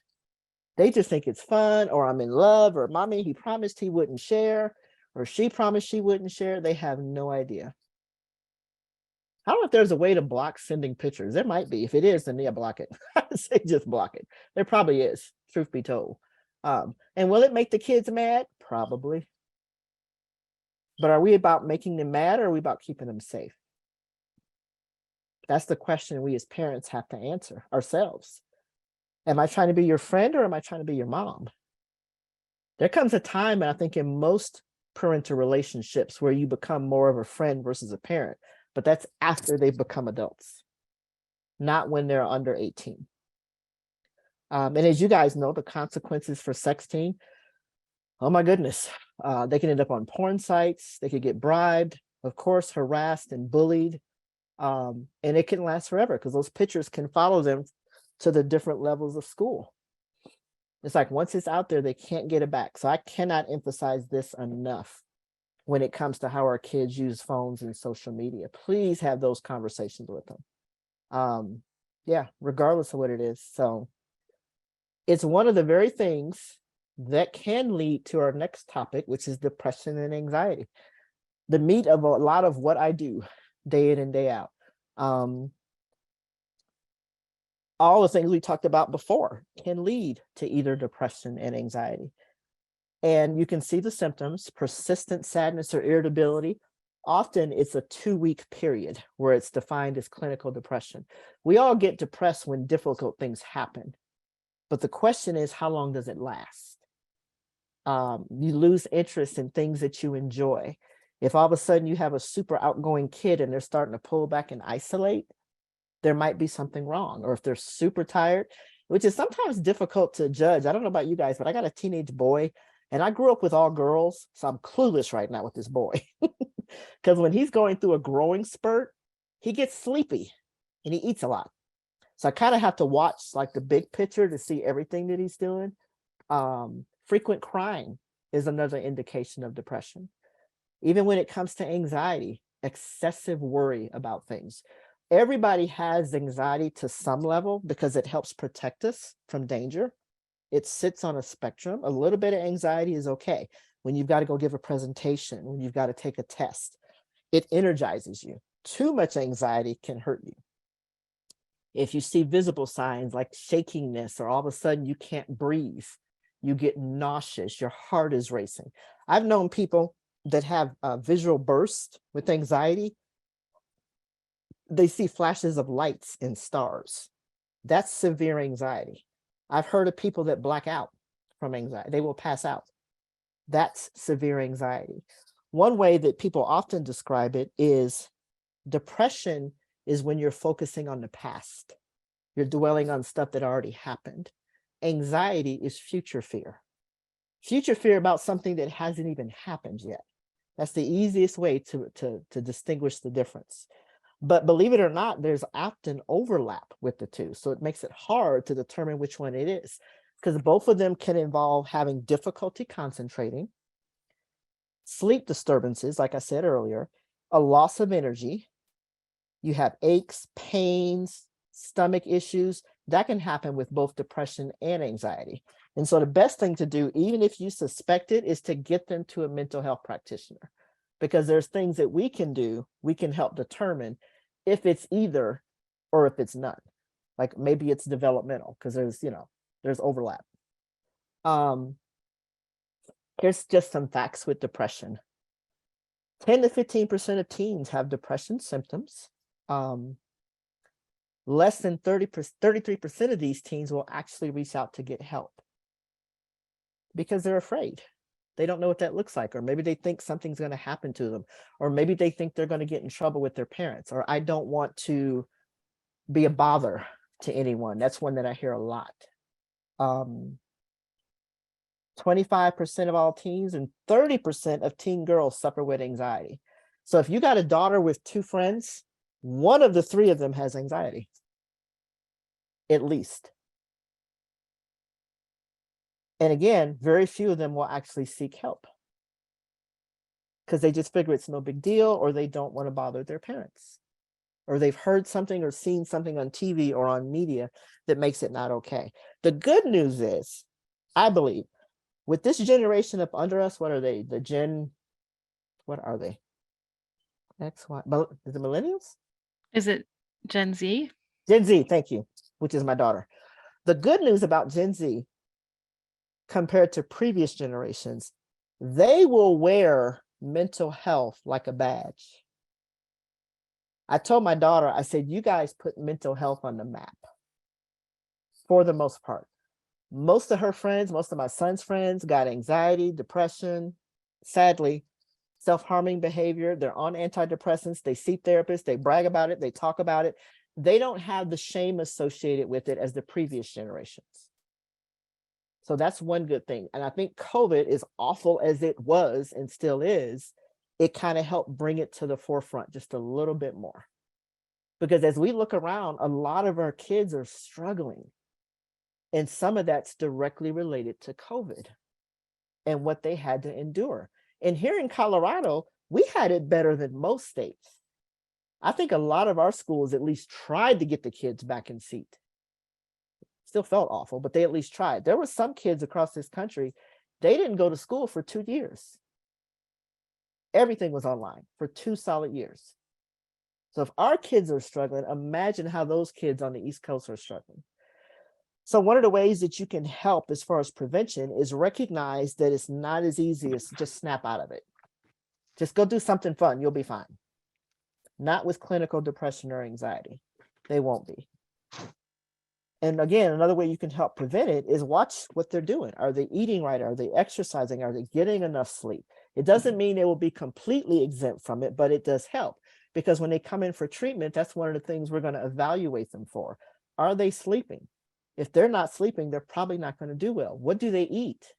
They just think it's fun, or I'm in love, or mommy, he promised he wouldn't share, or she promised she wouldn't share. They have no idea. I don't know if there's a way to block sending pictures. There might be. If it is, then yeah, block it. I would say just block it. There probably is, truth be told. And will it make the kids mad? Probably. But are we about making them mad, or are we about keeping them safe? That's the question we as parents have to answer ourselves. Am I trying to be your friend, or am I trying to be your mom? There comes a time, and I think in most parental relationships, where you become more of a friend versus a parent, but that's after they've become adults, not when they're under 18. And as you guys know, the consequences for sexting, oh my goodness, they can end up on porn sites, they could get bribed, of course, harassed and bullied, and it can last forever because those pictures can follow them to the different levels of school. It's like once it's out there, they can't get it back. So I cannot emphasize this enough when it comes to how our kids use phones and social media. Please have those conversations with them. Yeah, regardless of what it is. So it's one of the very things that can lead to our next topic, which is depression and anxiety. The meat of a lot of what I do day in and day out. All the things we talked about before can lead to either depression and anxiety. And you can see the symptoms: persistent sadness or irritability. Often it's a 2-week period where it's defined as clinical depression. We all get depressed when difficult things happen. But the question is, how long does it last? You lose interest in things that you enjoy. If all of a sudden you have a super outgoing kid and they're starting to pull back and isolate, there might be something wrong. Or if they're super tired, which is sometimes difficult to judge. I don't know about you guys, but I got a teenage boy and I grew up with all girls. So I'm clueless right now with this boy. Because when he's going through a growing spurt, he gets sleepy and he eats a lot. So I kind of have to watch like the big picture to see everything that he's doing. Frequent crying is another indication of depression. Even when it comes to anxiety, excessive worry about things. Everybody has anxiety to some level because it helps protect us from danger. It sits on a spectrum. A little bit of anxiety is okay. When you've got to go give a presentation, when you've got to take a test, it energizes you. Too much anxiety can hurt you. If you see visible signs like shakiness, or all of a sudden you can't breathe, you get nauseous, your heart is racing. I've known people that have visual bursts with anxiety. They see flashes of lights and stars. That's severe anxiety. I've heard of people that black out from anxiety. They will pass out. That's severe anxiety. One way that people often describe it is depression is when you're focusing on the past. You're dwelling on stuff that already happened. Anxiety is future fear. Future fear about something that hasn't even happened yet. That's the easiest way to distinguish the difference. But believe it or not, there's often overlap with the two. So it makes it hard to determine which one it is, because both of them can involve having difficulty concentrating, sleep disturbances, like I said earlier, a loss of energy. You have aches, pains, stomach issues. That can happen with both depression and anxiety. And so the best thing to do, even if you suspect it, is to get them to a mental health practitioner, because there's things that we can do. We can help determine if it's either or if it's none. Like maybe it's developmental, because there's overlap. Here's just some facts with depression. 10 to 15% of teens have depression symptoms. Less than 33% of these teens will actually reach out to get help because they're afraid. They don't know what that looks like, or maybe they think something's going to happen to them, or maybe they think they're going to get in trouble with their parents, or I don't want to be a bother to anyone. That's one that I hear a lot. 25% of all teens and 30% of teen girls suffer with anxiety. So if you got a daughter with 2 friends, one of the 3 of them has anxiety, at least. And again, very few of them will actually seek help. because they just figure it's no big deal, or they don't want to bother their parents, or they've heard something or seen something on TV or on media that makes it not okay. The good news is, I believe, with this generation up under us, what are they? What are they? X, Y, is it millennials? Is it Gen Z? Gen Z, thank you, which is my daughter. The good news about Gen Z compared to previous generations, they will wear mental health like a badge. I told my daughter, I said, you guys put mental health on the map for the most part. Most of her friends, most of my son's friends got anxiety, depression, sadly, self-harming behavior. They're on antidepressants. They see therapists. They brag about it. They talk about it. They don't have the shame associated with it as the previous generations. So that's one good thing. And I think COVID, as awful as it was and still is, it kind of helped bring it to the forefront just a little bit more. Because as we look around, a lot of our kids are struggling. And some of that's directly related to COVID and what they had to endure. And here in Colorado, we had it better than most states. I think a lot of our schools at least tried to get the kids back in seat. Still felt awful, but they at least tried. There were some kids across this country, they didn't go to school for 2 years. Everything was online for 2 solid years. So if our kids are struggling, imagine how those kids on the East Coast are struggling. So one of the ways that you can help as far as prevention is recognize that it's not as easy as just snap out of it. Just go do something fun, you'll be fine. Not with clinical depression or anxiety. They won't be. And again, another way you can help prevent it is watch what they're doing. Are they eating right? Are they exercising? Are they getting enough sleep? It doesn't mean they will be completely exempt from it, but it does help. Because when they come in for treatment, that's one of the things we're going to evaluate them for. Are they sleeping? If they're not sleeping, they're probably not going to do well. What do they eat?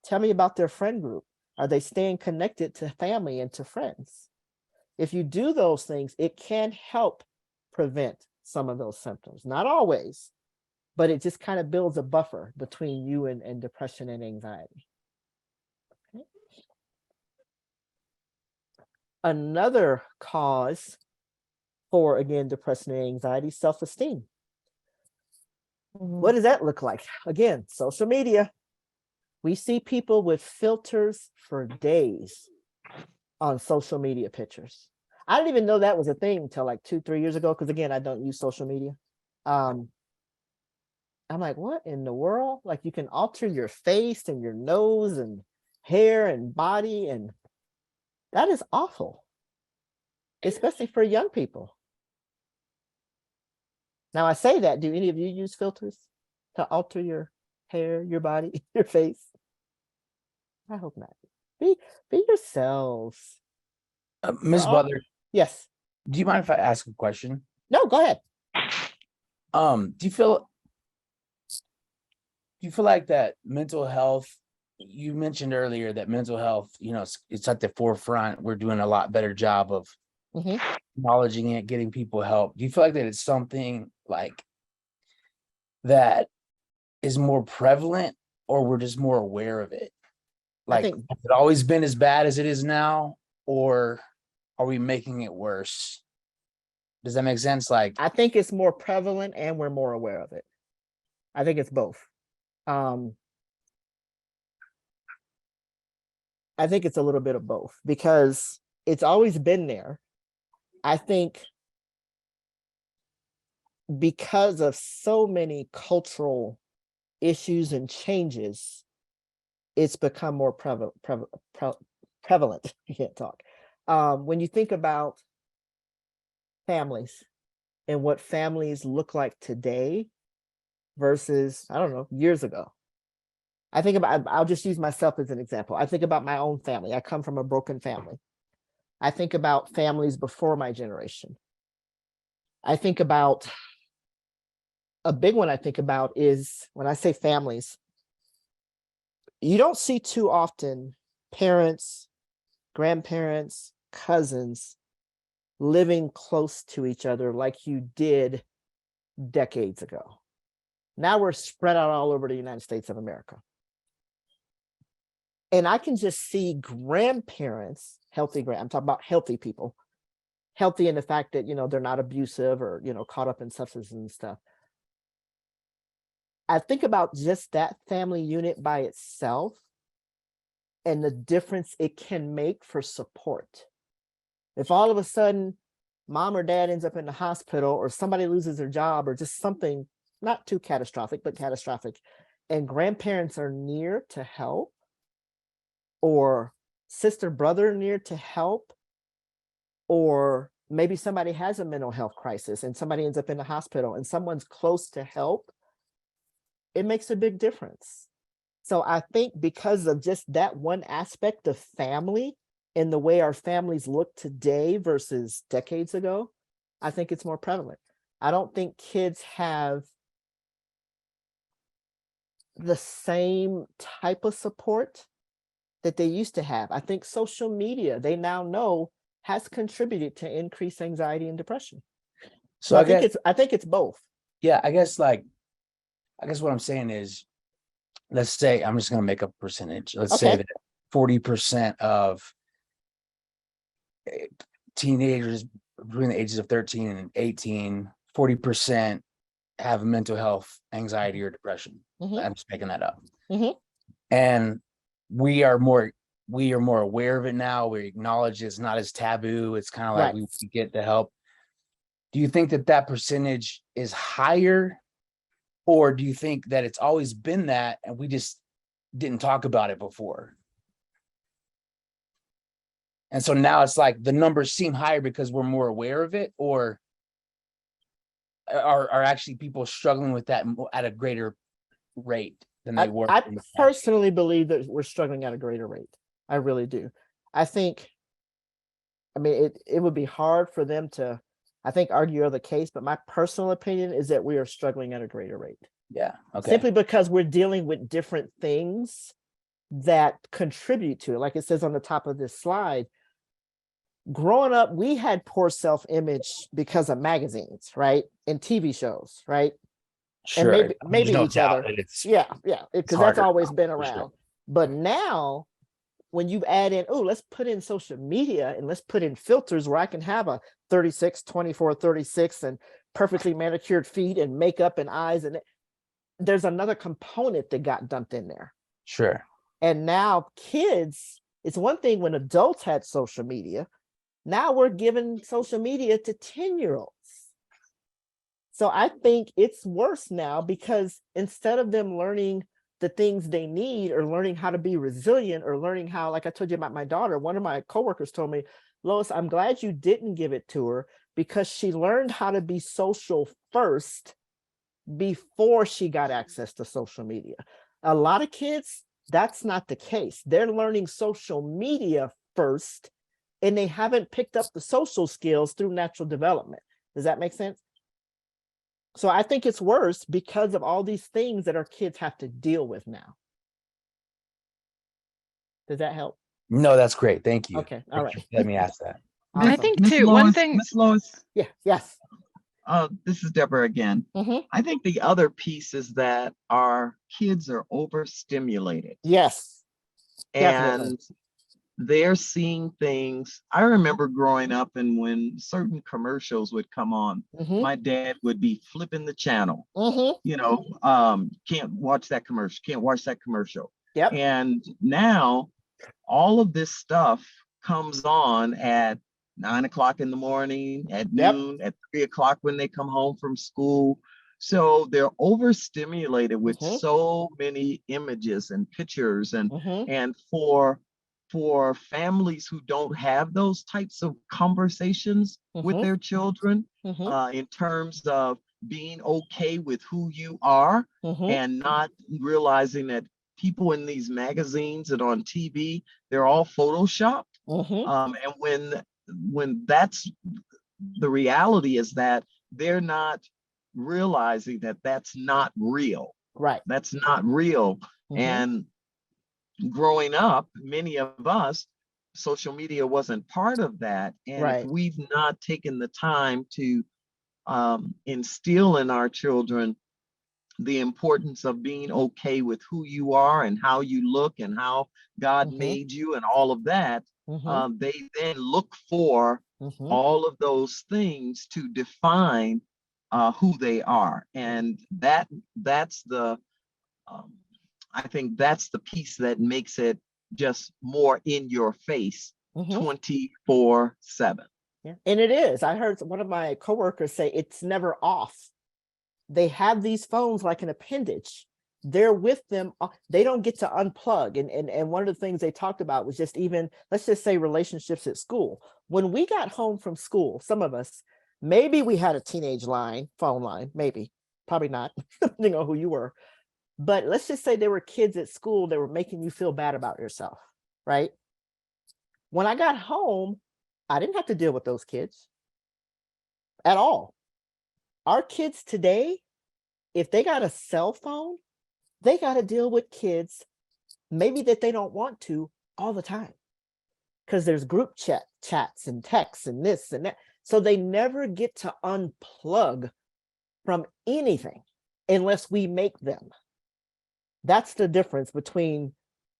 Tell me about their friend group. Are they staying connected to family and to friends? If you do those things, it can help prevent some of those symptoms. Not always, but it just kind of builds a buffer between you and depression and anxiety. Okay. Another cause for, again, depression and anxiety, self-esteem. What does that look like? Again, social media. We see people with filters for days on social media pictures. I didn't even know that was a thing until like 2-3 years ago, because again, I don't use social media. I'm like, what in the world? Like you can alter your face and your nose and hair and body, and that is awful, especially for young people. Now I say that, do any of you use filters to alter your hair, your body, your face? I hope not. Be yourselves. Ms. Butler, Yes. do you mind if I ask a question? No, go ahead. Do you feel like that mental health, you mentioned earlier that mental health, it's at the forefront. We're doing a lot better job of acknowledging it, getting people help. Do you feel like that it's something like that is more prevalent, or we're just more aware of it? Like, has it always been as bad as it is now, or are we making it worse? Does that make sense? Like, I think it's more prevalent and we're more aware of it. I think it's both. I think it's a little bit of both, because it's always been there. I think because of so many cultural issues and changes, it's become more prevalent. You can't talk. When you think about families and what families look like today versus, I don't know, years ago. I think about, I'll just use myself as an example. I think about my own family. I come from a broken family. I think about families before my generation. I think about, a big one I think about is, when I say families, you don't see too often parents, grandparents, cousins living close to each other like you did decades ago. Now we're spread out all over the United States of America. And I can just see grandparents, I'm talking about healthy people, healthy in the fact that, they're not abusive or, caught up in substances and stuff. I think about just that family unit by itself and the difference it can make for support. If all of a sudden mom or dad ends up in the hospital or somebody loses their job or just something not too catastrophic, but catastrophic, and grandparents are near to help, or sister, brother near to help, or maybe somebody has a mental health crisis and somebody ends up in the hospital and someone's close to help, it makes a big difference. So I think because of just that one aspect of family and the way our families look today versus decades ago, I think it's more prevalent. I don't think kids have the same type of support that they used to have. I think social media, they now know, has contributed to increased anxiety and depression. So I think it's both. Yeah, I guess what I'm saying is, let's say, I'm just going to make a percentage. Let's say that 40% of teenagers between the ages of 13 and 18, 40% have mental health, anxiety, or depression. I'm just making that up. And we are more aware of it now. We acknowledge it's not as taboo. It's kind of like we get the help. Do you think that percentage is higher, or do you think that it's always been that and we just didn't talk about it before? And so now it's like the numbers seem higher because we're more aware of it, or are actually people struggling with that at a greater rate than they were? I personally believe that we're struggling at a greater rate. I really do. It would be hard for them to, I think, argue other case, but my personal opinion is that we are struggling at a greater rate. Yeah. Okay. Simply because we're dealing with different things that contribute to it. Like it says on the top of this slide, growing up, we had poor self-image because of magazines, right? And TV shows, right? Sure. And maybe no each doubt other. it's Because that's always been for around. sure. But now, when you add in, let's put in social media and let's put in filters where I can have a 36, 24, 36 and perfectly manicured feet and makeup and eyes. And there's another component that got dumped in there. Sure. And now kids, it's one thing when adults had social media. Now we're giving social media to 10-year-olds. So I think it's worse now because instead of them learning the things they need or learning how to be resilient or learning how, like I told you about my daughter, one of my coworkers told me, Lois, I'm glad you didn't give it to her because she learned how to be social first before she got access to social media. A lot of kids, that's not the case. They're learning social media first and they haven't picked up the social skills through natural development. Does that make sense? So I think it's worse because of all these things that our kids have to deal with now. Does that help? No, that's great. Thank you. Okay. All right. Let me ask that. Awesome. I think Miss too, Lois, one thing. Miss Lois. Yeah. Yes. This is Deborah again. I think the other piece is that our kids are overstimulated. Yes. Definitely. And they're seeing things. I remember growing up, and when certain commercials would come on, my dad would be flipping the channel. Can't watch that commercial, can't watch that commercial. Yep. And now all of this stuff comes on at 9 o'clock in the morning, at noon, at 3 o'clock when they come home from school. So they're overstimulated with so many images and pictures, and for families who don't have those types of conversations with their children, in terms of being okay with who you are and not realizing that people in these magazines and on TV, they're all photoshopped. And when that's the reality, is that they're not realizing that that's not real. Right. That's not real. And growing up, many of us, social media wasn't part of that. And if we've not taken the time to instill in our children the importance of being okay with who you are and how you look and how God made you and all of that, they then look for all of those things to define who they are. And that's the, I think that's the piece that makes it just more in your face 24/7. Yeah. And it is. I heard one of my coworkers say it's never off. They have these phones like an appendage. They're with them. They don't get to unplug. And one of the things they talked about was just even, let's just say relationships at school. When we got home from school, some of us, maybe we had a teenage phone line, maybe, probably not, depending on who you were. But let's just say there were kids at school that were making you feel bad about yourself, right? When I got home, I didn't have to deal with those kids at all. Our kids today, if they got a cell phone, they got to deal with kids maybe that they don't want to all the time, because there's group chats and texts and this and that. So they never get to unplug from anything unless we make them. That's the difference between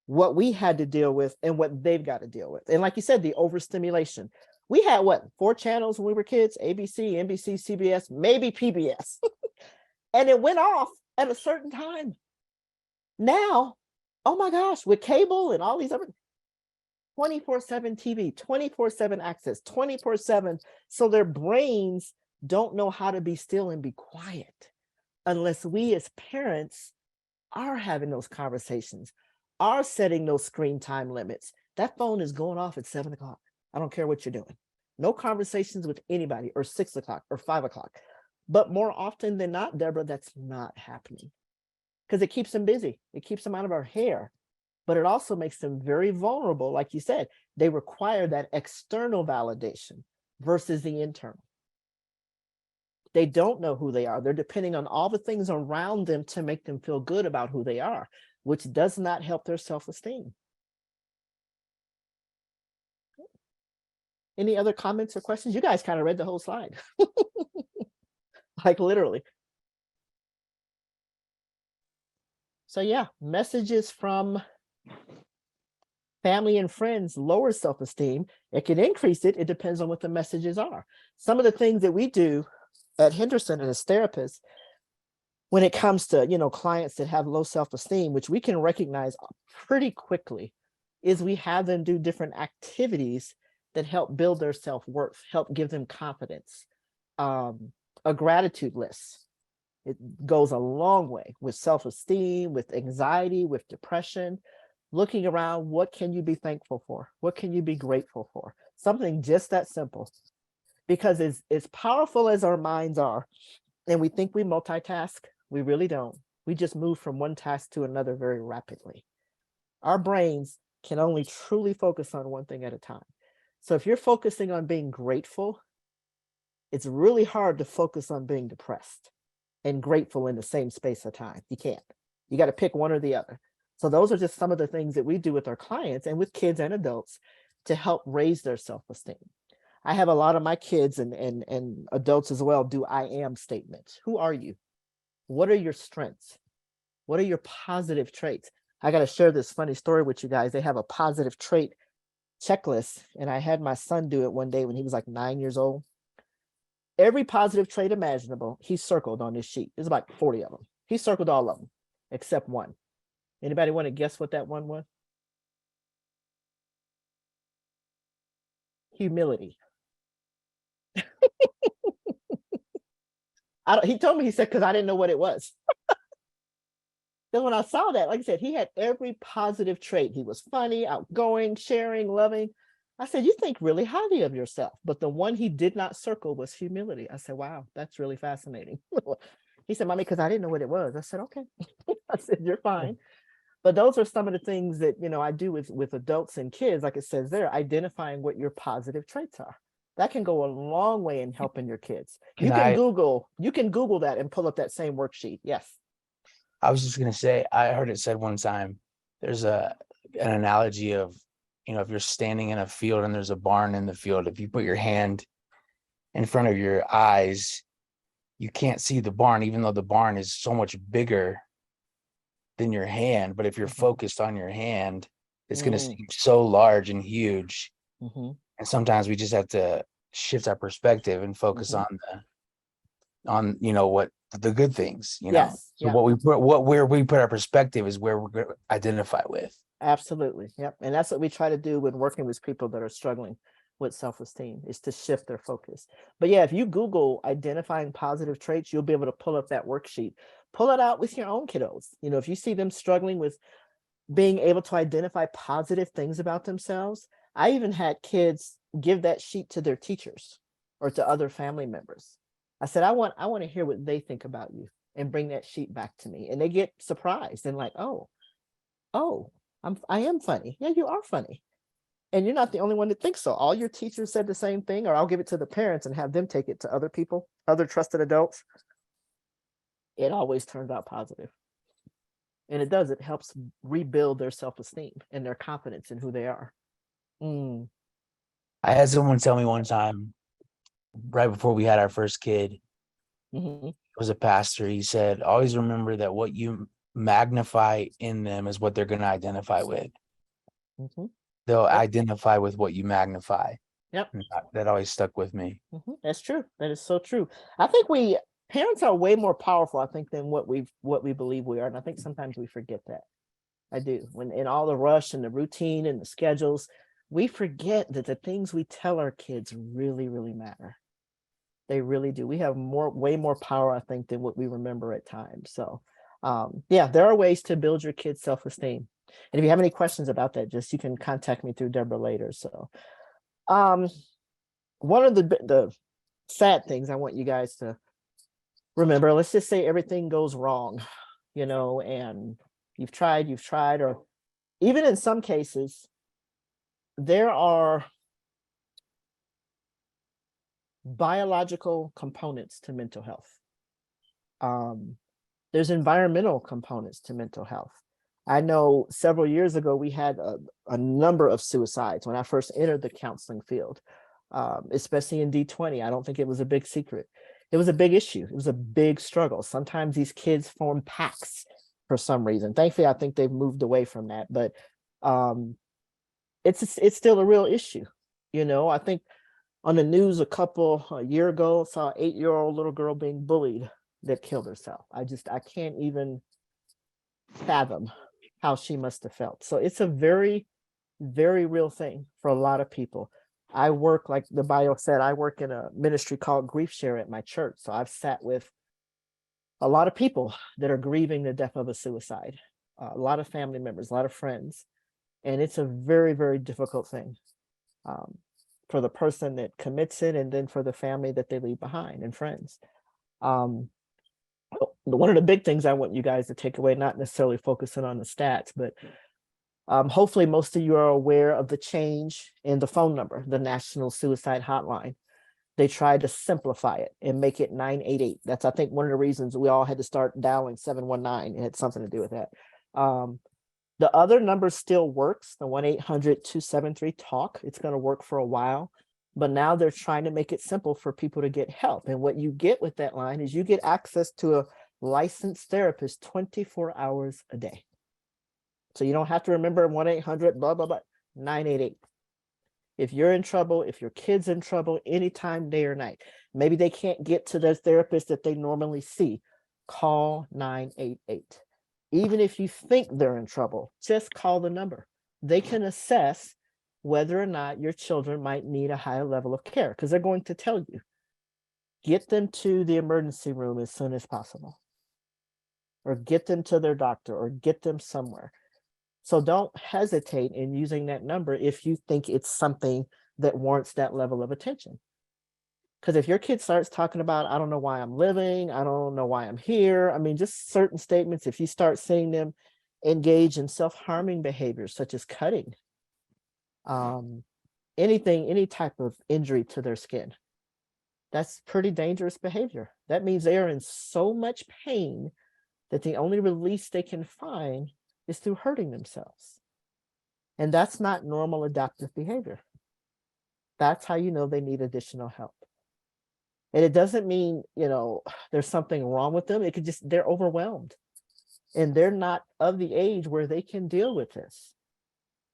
what we had to deal with and what they've got to deal with. And like you said, the overstimulation. We had what, 4 channels when we were kids: ABC, NBC, CBS, maybe PBS. And it went off at a certain time. Now, oh my gosh, with cable and all these other 24/7 TV, 24/7 access, 24/7. So their brains don't know how to be still and be quiet unless we as parents are having those conversations, are setting those screen time limits. That phone is going off at 7 o'clock. I don't care what you're doing. No conversations with anybody, or 6 o'clock or 5 o'clock. But more often than not, Deborah, that's not happening because it keeps them busy. It keeps them out of our hair, but it also makes them very vulnerable. Like you said, they require that external validation versus the internal. They don't know who they are. They're depending on all the things around them to make them feel good about who they are, which does not help their self-esteem. Any other comments or questions? You guys kind of read the whole slide. Like literally. So yeah, messages from family and friends lower self-esteem. It can increase it. It depends on what the messages are. Some of the things that we do at Henderson and as therapists, when it comes to, clients that have low self-esteem, which we can recognize pretty quickly, is we have them do different activities that help build their self-worth, help give them confidence. A gratitude list. It goes a long way with self-esteem, with anxiety, with depression. Looking around, what can you be thankful for? What can you be grateful for? Something just that simple. Because as powerful as our minds are, and we think we multitask, we really don't. We just move from one task to another very rapidly. Our brains can only truly focus on one thing at a time. So if you're focusing on being grateful, it's really hard to focus on being depressed and grateful in the same space of time. You can't. You got to pick one or the other. So those are just some of the things that we do with our clients and with kids and adults to help raise their self-esteem. I have a lot of my kids and adults as well do I am statements. Who are you? What are your strengths? What are your positive traits? I got to share this funny story with you guys. They have a positive trait checklist, and I had my son do it one day when he was like 9 years old. Every positive trait imaginable, he circled on this sheet. There's about 40 of them. He circled all of them except one. Anybody want to guess what that one was? Humility. He told me, he said, because I didn't know what it was. Then when I saw that, like I said, he had every positive trait. He was funny, outgoing, sharing, loving. I said, you think really highly of yourself. But the one he did not circle was humility. I said, wow, that's really fascinating. He said, Mommy, because I didn't know what it was. I said, okay. I said, you're fine. But those are some of the things that, I do with adults and kids, like it says there, identifying what your positive traits are. That can go a long way in helping your kids. You can Google that and pull up that same worksheet. Yes. I was just going to say, I heard it said one time, there's an analogy of, if you're standing in a field and there's a barn in the field, if you put your hand in front of your eyes, you can't see the barn, even though the barn is so much bigger than your hand. But if you're focused on your hand, it's going to seem so large and huge. And sometimes we just have to shift our perspective and focus on what the good things, Yes. So where we put our perspective is where we're going to identify with. Absolutely. Yep. And that's what we try to do when working with people that are struggling with self-esteem, is to shift their focus. But yeah, if you Google identifying positive traits, you'll be able to pull up that worksheet. Pull it out with your own kiddos. If you see them struggling with being able to identify positive things about themselves, I even had kids give that sheet to their teachers or to other family members. I said, I want to hear what they think about you, and bring that sheet back to me. And they get surprised and like, oh, I am funny. Yeah, you are funny. And you're not the only one that thinks so. All your teachers said the same thing, or I'll give it to the parents and have them take it to other people, other trusted adults. It always turns out positive. And it does, it helps rebuild their self-esteem and their confidence in who they are. I had someone tell me one time, right before we had our first kid, it was a pastor. He said, always remember that what you magnify in them is what they're going to identify with. They'll identify with what you magnify. Yep. And that always stuck with me. That's true. That is so true. I think parents are way more powerful, I think, than what we believe we are. And I think sometimes we forget that. I do. When in all the rush and the routine and the schedules, we forget that the things we tell our kids really, really matter. They really do. We have way more power, I think, than what we remember at times. So yeah, there are ways to build your kids' self-esteem. And if you have any questions about that, you can contact me through Deborah later. So one of the sad things I want you guys to remember, let's just say everything goes wrong, and you've tried, or even in some cases, there are biological components to mental health. There's environmental components to mental health. I know several years ago, we had a number of suicides when I first entered the counseling field, especially in D20. I don't think it was a big secret. It was a big issue. It was a big struggle. Sometimes these kids form packs for some reason. Thankfully, I think they've moved away from that, but it's still a real issue. I think on the news a year ago, saw an 8-year-old little girl being bullied that killed herself. I can't even fathom how she must have felt. So it's a very, very real thing for a lot of people. I work, like the bio said, I work in a ministry called Grief Share at my church. So I've sat with a lot of people that are grieving the death of a suicide, a lot of family members, a lot of friends. And it's a very, very difficult thing for the person that commits it, and then for the family that they leave behind and friends. One of the big things I want you guys to take away, not necessarily focusing on the stats, but hopefully most of you are aware of the change in the phone number, the National Suicide Hotline. They tried to simplify it and make it 988. That's, I think, one of the reasons we all had to start dialing 719. It had something to do with that. The other number still works, the 1-800-273-TALK. It's going to work for a while, but now they're trying to make it simple for people to get help. And what you get with that line is you get access to a licensed therapist 24 hours a day. So you don't have to remember 1-800 blah, blah, blah, 988. If you're in trouble, if your kid's in trouble, anytime, day or night, maybe they can't get to their therapist that they normally see, call 988. Even if you think they're in trouble, just call the number. They can assess whether or not your children might need a higher level of care, because they're going to tell you. Get them to the emergency room as soon as possible, or get them to their doctor, or get them somewhere. So don't hesitate in using that number if you think it's something that warrants that level of attention. Because if your kid starts talking about, I don't know why I'm living, I don't know why I'm here, I mean, just certain statements, if you start seeing them engage in self-harming behaviors such as cutting, any type of injury to their skin, that's pretty dangerous behavior. That means they are in so much pain that the only release they can find is through hurting themselves. And that's not normal adaptive behavior. That's how you know they need additional help. And it doesn't mean, there's something wrong with them. It could just, they're overwhelmed and they're not of the age where they can deal with this.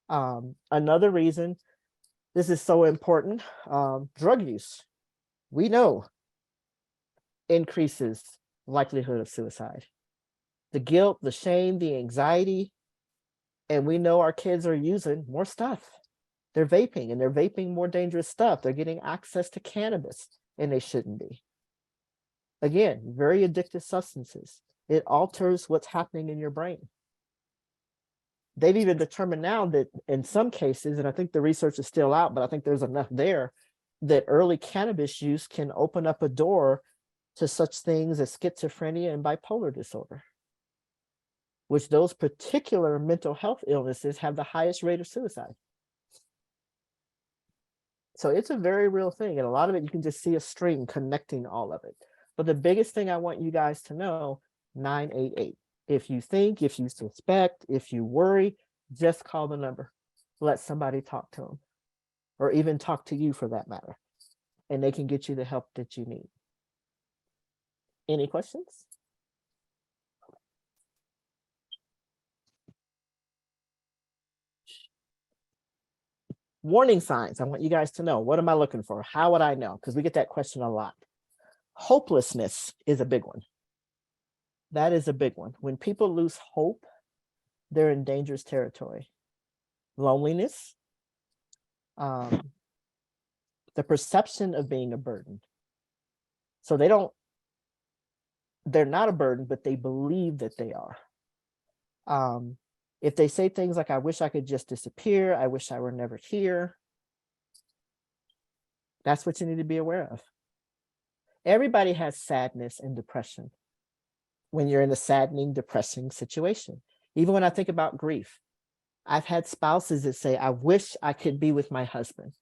Another reason this is so important, drug use, we know increases likelihood of suicide. The guilt, the shame, the anxiety, and we know our kids are using more stuff. They're vaping and they're vaping more dangerous stuff. They're getting access to cannabis and they shouldn't be. Again, very addictive substances. It alters what's happening in your brain. They've even determined now that in some cases, and I think the research is still out, but I think there's enough there, that early cannabis use can open up a door to such things as schizophrenia and bipolar disorder, which those particular mental health illnesses have the highest rate of suicide. So it's a very real thing. And a lot of it, you can just see a string connecting all of it. But the biggest thing I want you guys to know, 988. If you think, if you suspect, if you worry, just call the number. Let somebody talk to them, or even talk to you for that matter. And they can get you the help that you need. Any questions? Warning signs. I want you guys to know, what am I looking for? How would I know? Because we get that question a lot. Hopelessness is a big one. That is a big one. When people lose hope, they're in dangerous territory. Loneliness, the perception of being a burden. So they're not a burden, but they believe that they are. If they say things like, I wish I could just disappear, I wish I were never here, that's what you need to be aware of. Everybody has sadness and depression when you're in a saddening, depressing situation. Even when I think about grief, I've had spouses that say, I wish I could be with my husband.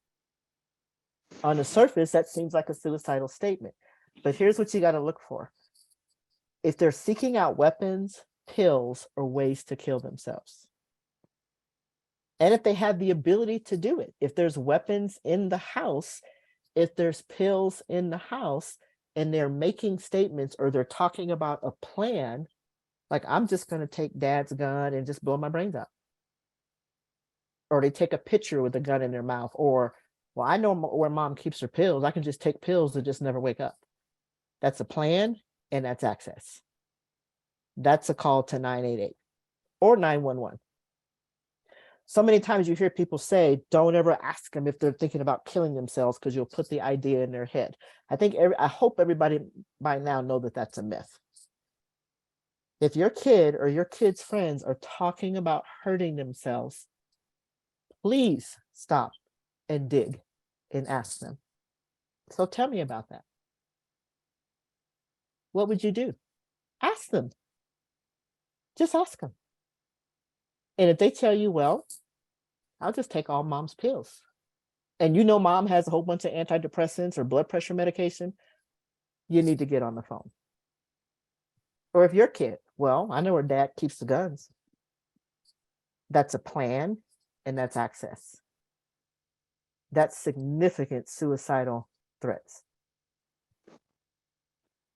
On the surface, that seems like a suicidal statement. But here's what you got to look for. If they're seeking out weapons, pills, or ways to kill themselves. And if they have the ability to do it, if there's weapons in the house, if there's pills in the house, and they're making statements or they're talking about a plan, like, I'm just going to take dad's gun and just blow my brains out. Or they take a picture with a gun in their mouth, or, well, I know where mom keeps her pills. I can just take pills to just never wake up. That's a plan, and that's access. That's a call to 988 or 911. So many times you hear people say, don't ever ask them if they're thinking about killing themselves because you'll put the idea in their head. I hope everybody by now know that that's a myth. If your kid or your kid's friends are talking about hurting themselves, please stop and dig and ask them. So tell me about that. What would you do? Ask them. Just ask them. And if they tell you, well, I'll just take all mom's pills. And mom has a whole bunch of antidepressants or blood pressure medication, you need to get on the phone. Or if your kid, well, I know where dad keeps the guns. That's a plan, and that's access. That's significant suicidal threats.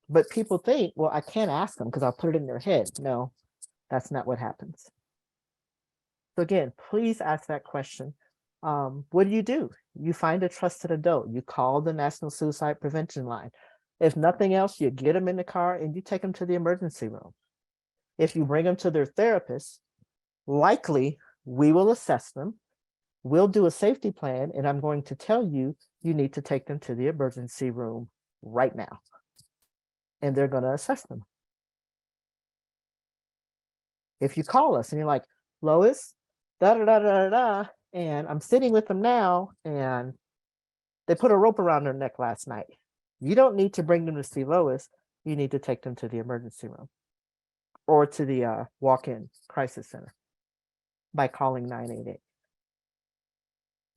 But people think, well, I can't ask them because I'll put it in their head. No, that's not what happens. So again, please ask that question. What do? You find a trusted adult. You call the National Suicide Prevention Line. If nothing else, you get them in the car and you take them to the emergency room. If you bring them to their therapist, likely we will assess them. We'll do a safety plan, and I'm going to tell you, you need to take them to the emergency room right now. And they're going to assess them. If you call us and you're like, Lois, and I'm sitting with them now, and they put a rope around their neck last night. You don't need to bring them to see Lois. You need to take them to the emergency room or to the walk-in crisis center by calling 988.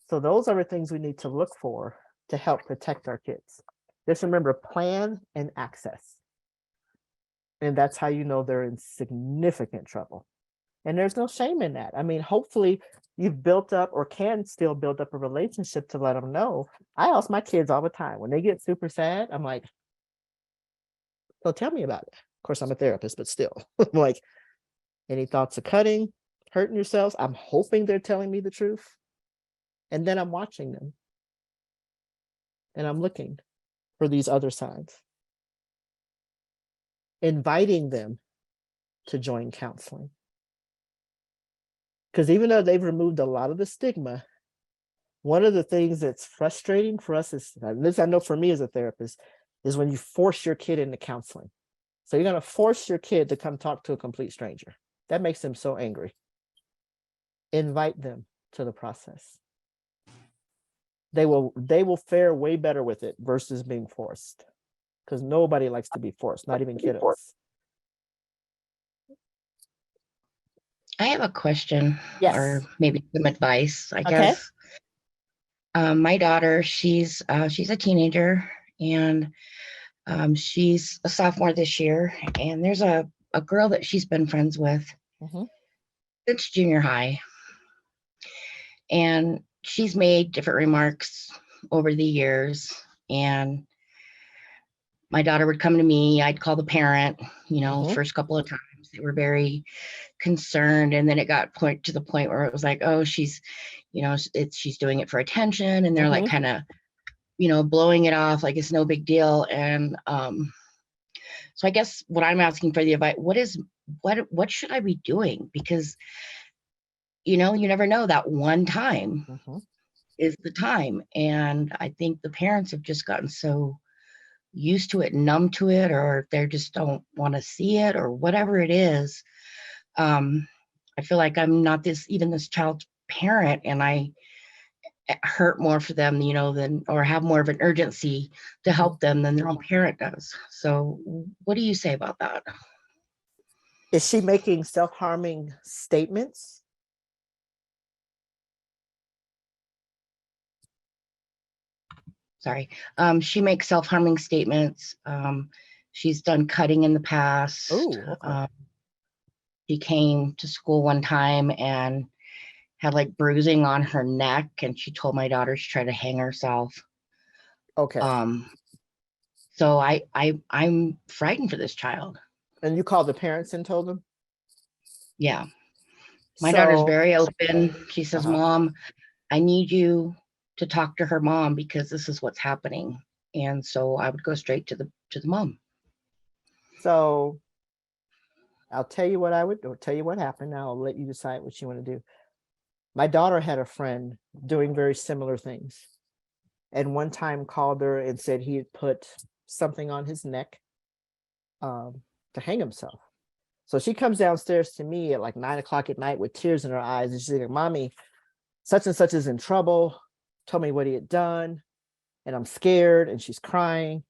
So those are the things we need to look for to help protect our kids. Just remember, plan and access. And that's how you know they're in significant trouble. And there's no shame in that. I mean, hopefully you've built up or can still build up a relationship to let them know. I ask my kids all the time when they get super sad, I'm like, so tell me about it. Of course, I'm a therapist, but still, I'm like, any thoughts of cutting, hurting yourselves? I'm hoping they're telling me the truth. And then I'm watching them. And I'm looking for these other signs. Inviting them to join counseling. Because even though they've removed a lot of the stigma, one of the things that's frustrating for us is, this I know for me as a therapist, is when you force your kid into counseling. So you're going to force your kid to come talk to a complete stranger. That makes them so angry. Invite them to the process. They will fare way better with it versus being forced. Because nobody likes to be forced, not even kiddos. I have a question, yes, or maybe some advice, I okay. guess. My daughter, she's a teenager, and she's a sophomore this year. And there's a girl that she's been friends with since junior high. And she's made different remarks over the years. And my daughter would come to me, I'd call the parent, first couple of times. They were very concerned. And then it got to the point where it was like, oh, she's doing it for attention. And they're like kind of, blowing it off like it's no big deal. And so I guess what I'm asking for the advice, what should I be doing? Because, you never know, that one time is the time. And I think the parents have just gotten so used to it, numb to it, or they just don't want to see it, or whatever it is. I feel like I'm not this child's parent, and I hurt more for them, or have more of an urgency to help them than their own parent does. So what do you say about that? Is she making self-harming statements? Sorry. She makes self-harming statements. She's done cutting in the past. Oh, okay. She came to school one time and had like bruising on her neck, and she told my daughter to try to hang herself. Okay. So I'm frightened for this child. And you called the parents and told them? Yeah. My daughter's very open. She says, Mom, I need you to talk to her mom because this is what's happening. And so I would go straight to the mom. So I'll tell you what I would do, tell you what happened. Now I'll let you decide what you want to do. My daughter had a friend doing very similar things. And one time called her and said he had put something on his neck to hang himself. So she comes downstairs to me at like 9 o'clock at night with tears in her eyes. And she's like, Mommy, such and such is in trouble. Told me what he had done. And I'm scared. And she's crying.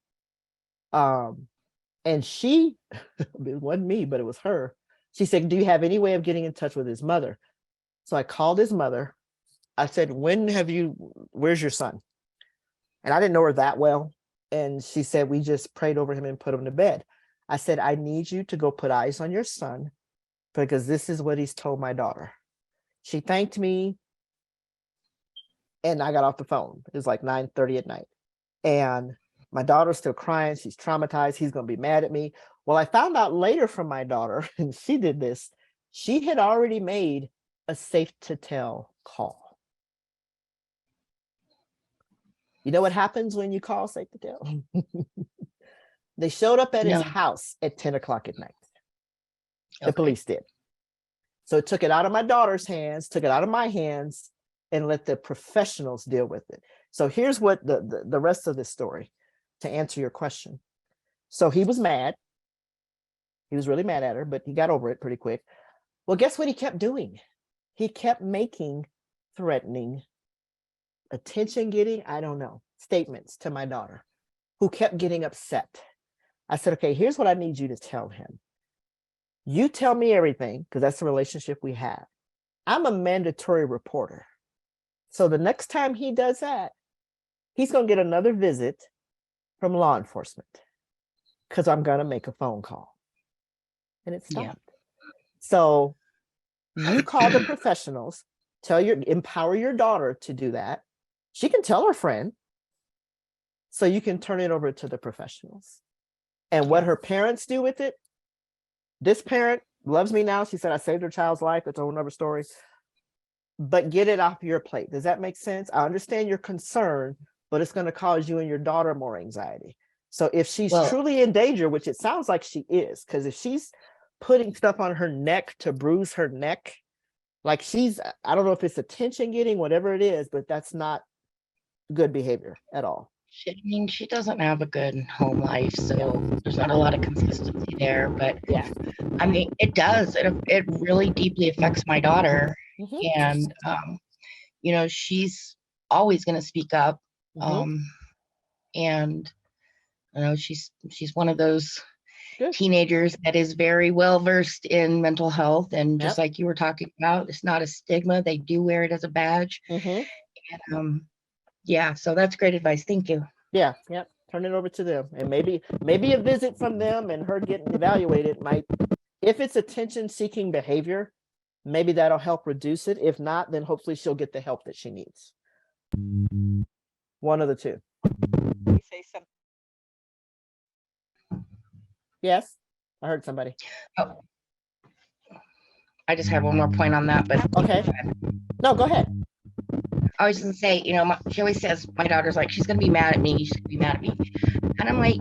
And she, it wasn't me, but it was her. She said, do you have any way of getting in touch with his mother? So I called his mother. I said, where's your son? And I didn't know her that well. And she said, we just prayed over him and put him to bed. I said, I need you to go put eyes on your son because this is what he's told my daughter. She thanked me and I got off the phone. It was like 9:30 at night. And my daughter's still crying. She's traumatized. He's going to be mad at me. Well, I found out later from my daughter, and she did this. She had already made a safe to tell call. You know what happens when you call safe to tell? They showed up at his house at 10 o'clock at night. The police did. So it took it out of my daughter's hands, took it out of my hands, and let the professionals deal with it. So here's what the rest of the story to answer your question. So he was mad. He was really mad at her, but he got over it pretty quick. Well, guess what he kept doing? He kept making threatening, attention-getting, I don't know, statements to my daughter, who kept getting upset. I said, okay, here's what I need you to tell him. You tell me everything, because that's the relationship we have. I'm a mandatory reporter. So the next time he does that, he's going to get another visit from law enforcement because I'm going to make a phone call. And it stopped. So You call the professionals, empower your daughter to do that. She can tell her friend, so you can turn it over to the professionals. And what her parents do with it, this parent loves me now. She said, I saved her child's life. It's a whole nother story. But get it off your plate. Does that make sense? I understand your concern, but it's going to cause you and your daughter more anxiety. So if she's truly in danger, which it sounds like she is, because if she's putting stuff on her neck to bruise her neck, like I don't know if it's attention getting, whatever it is, but that's not good behavior at all. She doesn't have a good home life, so there's not a lot of consistency there. But yeah, I mean, it does. It really deeply affects my daughter, and you know, she's always going to speak up. And you know, she's one of those teenagers that is very well versed in mental health, and just like you were talking about, it's not a stigma. They do wear it as a badge. And yeah, so that's great advice. Thank you. Yeah, yep. Turn it over to them. And maybe a visit from them and her getting evaluated might, if it's attention seeking behavior, maybe that'll help reduce it. If not, then hopefully she'll get the help that she needs. One of the two. Say something. Yes, I heard somebody. Oh, I just had one more point on that, but okay. No, go ahead. I was going to say, you know, she always says, my daughter's like, she's going to be mad at me. She's going to be mad at me. And I'm like,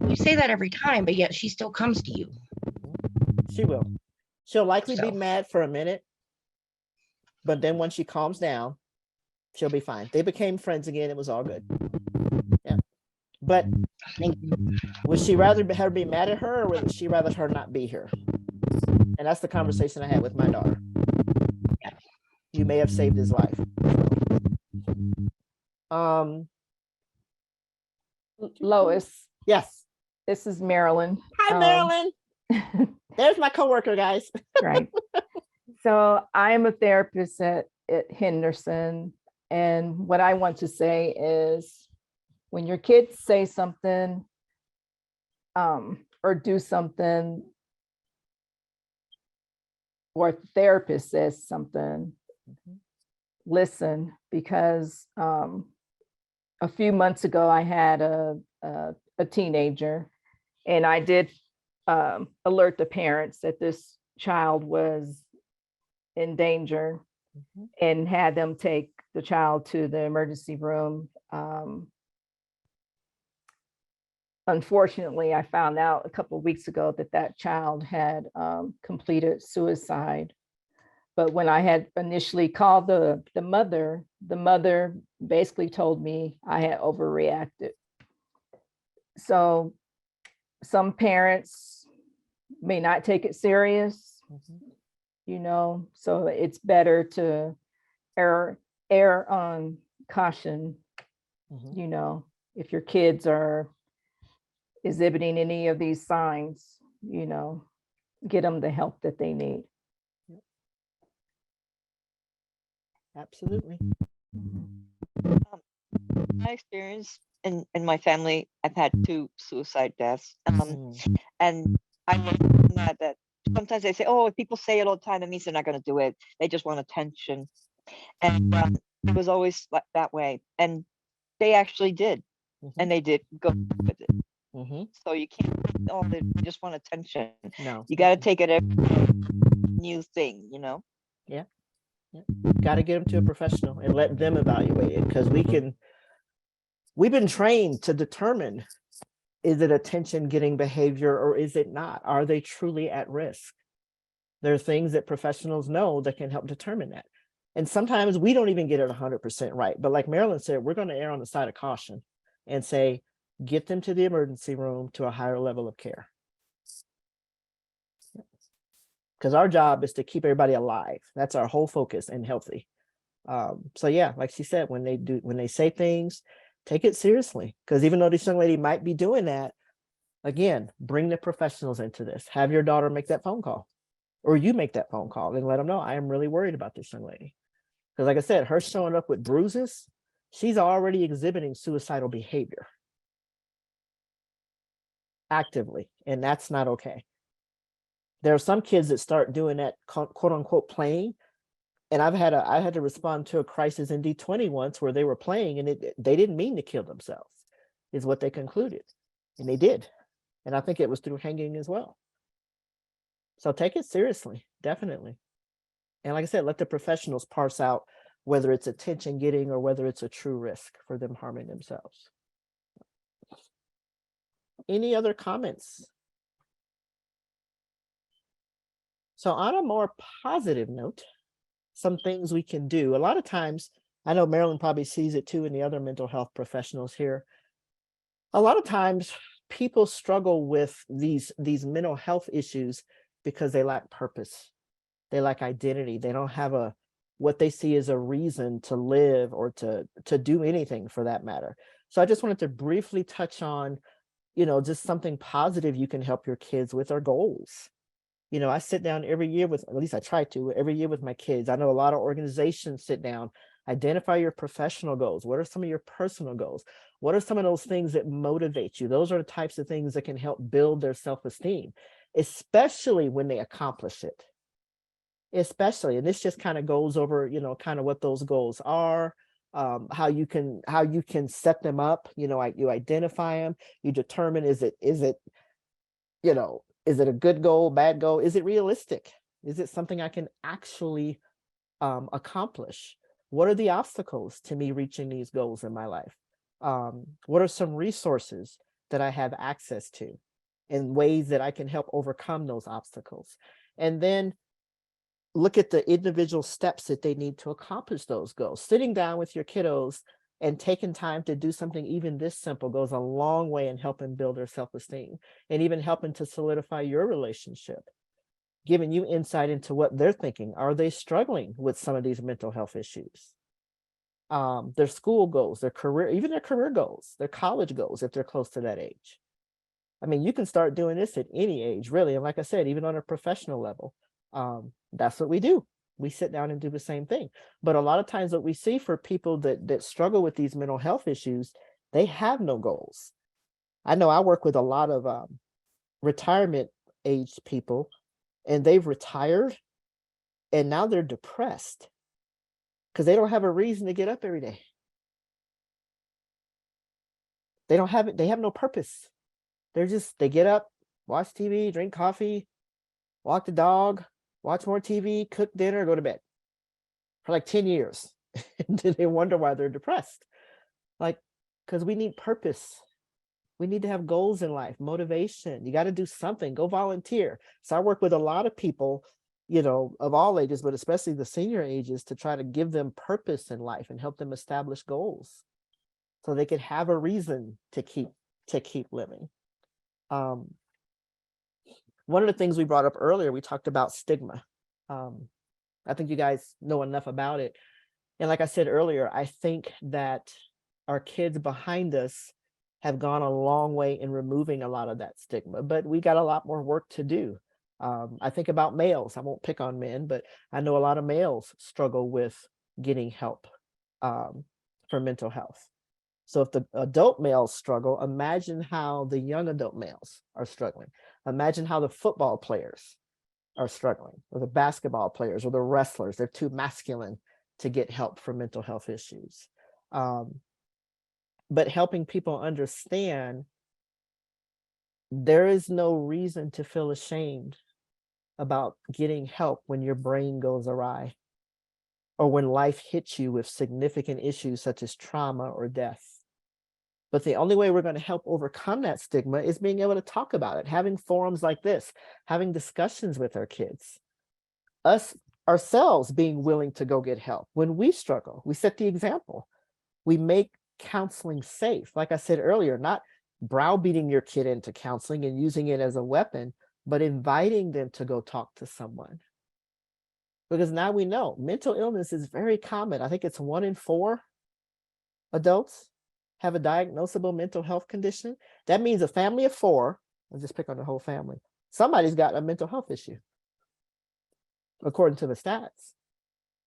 you say that every time, but yet she still comes to you. She will. She'll likely be mad for a minute, but then when she calms down, she'll be fine. They became friends again. It was all good. Yeah. But would she rather her be mad at her, or would she rather her not be here? And that's the conversation I had with my daughter. You may have saved his life. Lois. Yes. This is Marilyn. Hi, Marilyn. There's my coworker, guys. Right. So I'm a therapist at Henderson. And what I want to say is when your kids say something or do something, or a therapist says something, listen, because a few months ago I had a teenager, and I did alert the parents that this child was in danger and had them take the child to the emergency room. Unfortunately, I found out a couple of weeks ago that child had completed suicide. But when I had initially called the mother basically told me I had overreacted. So some parents may not take it serious, you know, so it's better to err on caution, you know, if your kids are exhibiting any of these signs, you know, get them the help that they need. Absolutely. My experience in my family, I've had 2 suicide deaths. And I learned that sometimes they say, oh, if people say it all the time, that means they're not going to do it. They just want attention. And it was always like that way. And they actually did. And they did go with it. So you can't, oh, they just want attention. No. You got to take it every new thing, you know? Yeah. Got to get them to a professional and let them evaluate it, because we've been trained to determine, is it attention getting behavior or is it not? Are they truly at risk? There are things that professionals know that can help determine that. And sometimes we don't even get it 100% right. But like Marilyn said, we're going to err on the side of caution and say, get them to the emergency room to a higher level of care. Because our job is to keep everybody alive. That's our whole focus, and healthy. So yeah, like she said, when they say things, take it seriously. Because even though this young lady might be doing that, again, bring the professionals into this. Have your daughter make that phone call, or you make that phone call and let them know, I am really worried about this young lady. Because like I said, her showing up with bruises, she's already exhibiting suicidal behavior actively, and that's not okay. There are some kids that start doing that quote unquote playing. And I had to respond to a crisis in D20 once where they were playing and they didn't mean to kill themselves, is what they concluded. And they did. And I think it was through hanging as well. So take it seriously, definitely. And like I said, let the professionals parse out whether it's attention getting or whether it's a true risk for them harming themselves. Any other comments? So on a more positive note, some things we can do. A lot of times, I know Marilyn probably sees it too, and the other mental health professionals here. A lot of times people struggle with these mental health issues because they lack purpose. They lack identity. They don't have what they see as a reason to live or to do anything for that matter. So I just wanted to briefly touch on, just something positive you can help your kids with are goals. I sit down every year with, at least I try to, every year with my kids. I know a lot of organizations sit down, identify your professional goals. What are some of your personal goals? What are some of those things that motivate you? Those are the types of things that can help build their self-esteem, especially when they accomplish it. Especially, and this just kind of goes over, kind of what those goals are, how you can set them up. You identify them, you determine, is it a good goal, bad goal? Is it realistic? Is it something I can actually accomplish? What are the obstacles to me reaching these goals in my life? What are some resources that I have access to and ways that I can help overcome those obstacles? And then look at the individual steps that they need to accomplish those goals. Sitting down with your kiddos and taking time to do something even this simple goes a long way in helping build their self-esteem and even helping to solidify your relationship, giving you insight into what they're thinking. Are they struggling with some of these mental health issues? Their school goals, their career, even their career goals, their college goals, if they're close to that age. I mean, you can start doing this at any age, really. And like I said, even on a professional level, that's what we do. We sit down and do the same thing. But a lot of times what we see for people that struggle with these mental health issues, they have no goals. I know I work with a lot of retirement aged people, and they've retired and now they're depressed because they don't have a reason to get up every day. They don't have it. They have no purpose. They get up, watch TV, drink coffee, walk the dog, watch more TV, cook dinner, go to bed for like 10 years. And then they wonder why they're depressed. Like, because we need purpose. We need to have goals in life, motivation. You got to do something, go volunteer. So I work with a lot of people, of all ages, but especially the senior ages, to try to give them purpose in life and help them establish goals so they could have a reason to keep living. One of the things we brought up earlier, we talked about stigma. I think you guys know enough about it. And like I said earlier, I think that our kids behind us have gone a long way in removing a lot of that stigma, but we got a lot more work to do. I think about males. I won't pick on men, but I know a lot of males struggle with getting help for mental health. So if the adult males struggle, imagine how the young adult males are struggling. Imagine how the football players are struggling, or the basketball players, or the wrestlers. They're too masculine to get help for mental health issues. But helping people understand there is no reason to feel ashamed about getting help when your brain goes awry, or when life hits you with significant issues such as trauma or death. But the only way we're going to help overcome that stigma is being able to talk about it, having forums like this, having discussions with our kids, us ourselves being willing to go get help. When we struggle, we set the example. We make counseling safe. Like I said earlier, not browbeating your kid into counseling and using it as a weapon, but inviting them to go talk to someone. Because now we know mental illness is very common. I think it's 1 in 4 adults have a diagnosable mental health condition. That means a family of 4, I'll just pick on the whole family, somebody's got a mental health issue, according to the stats.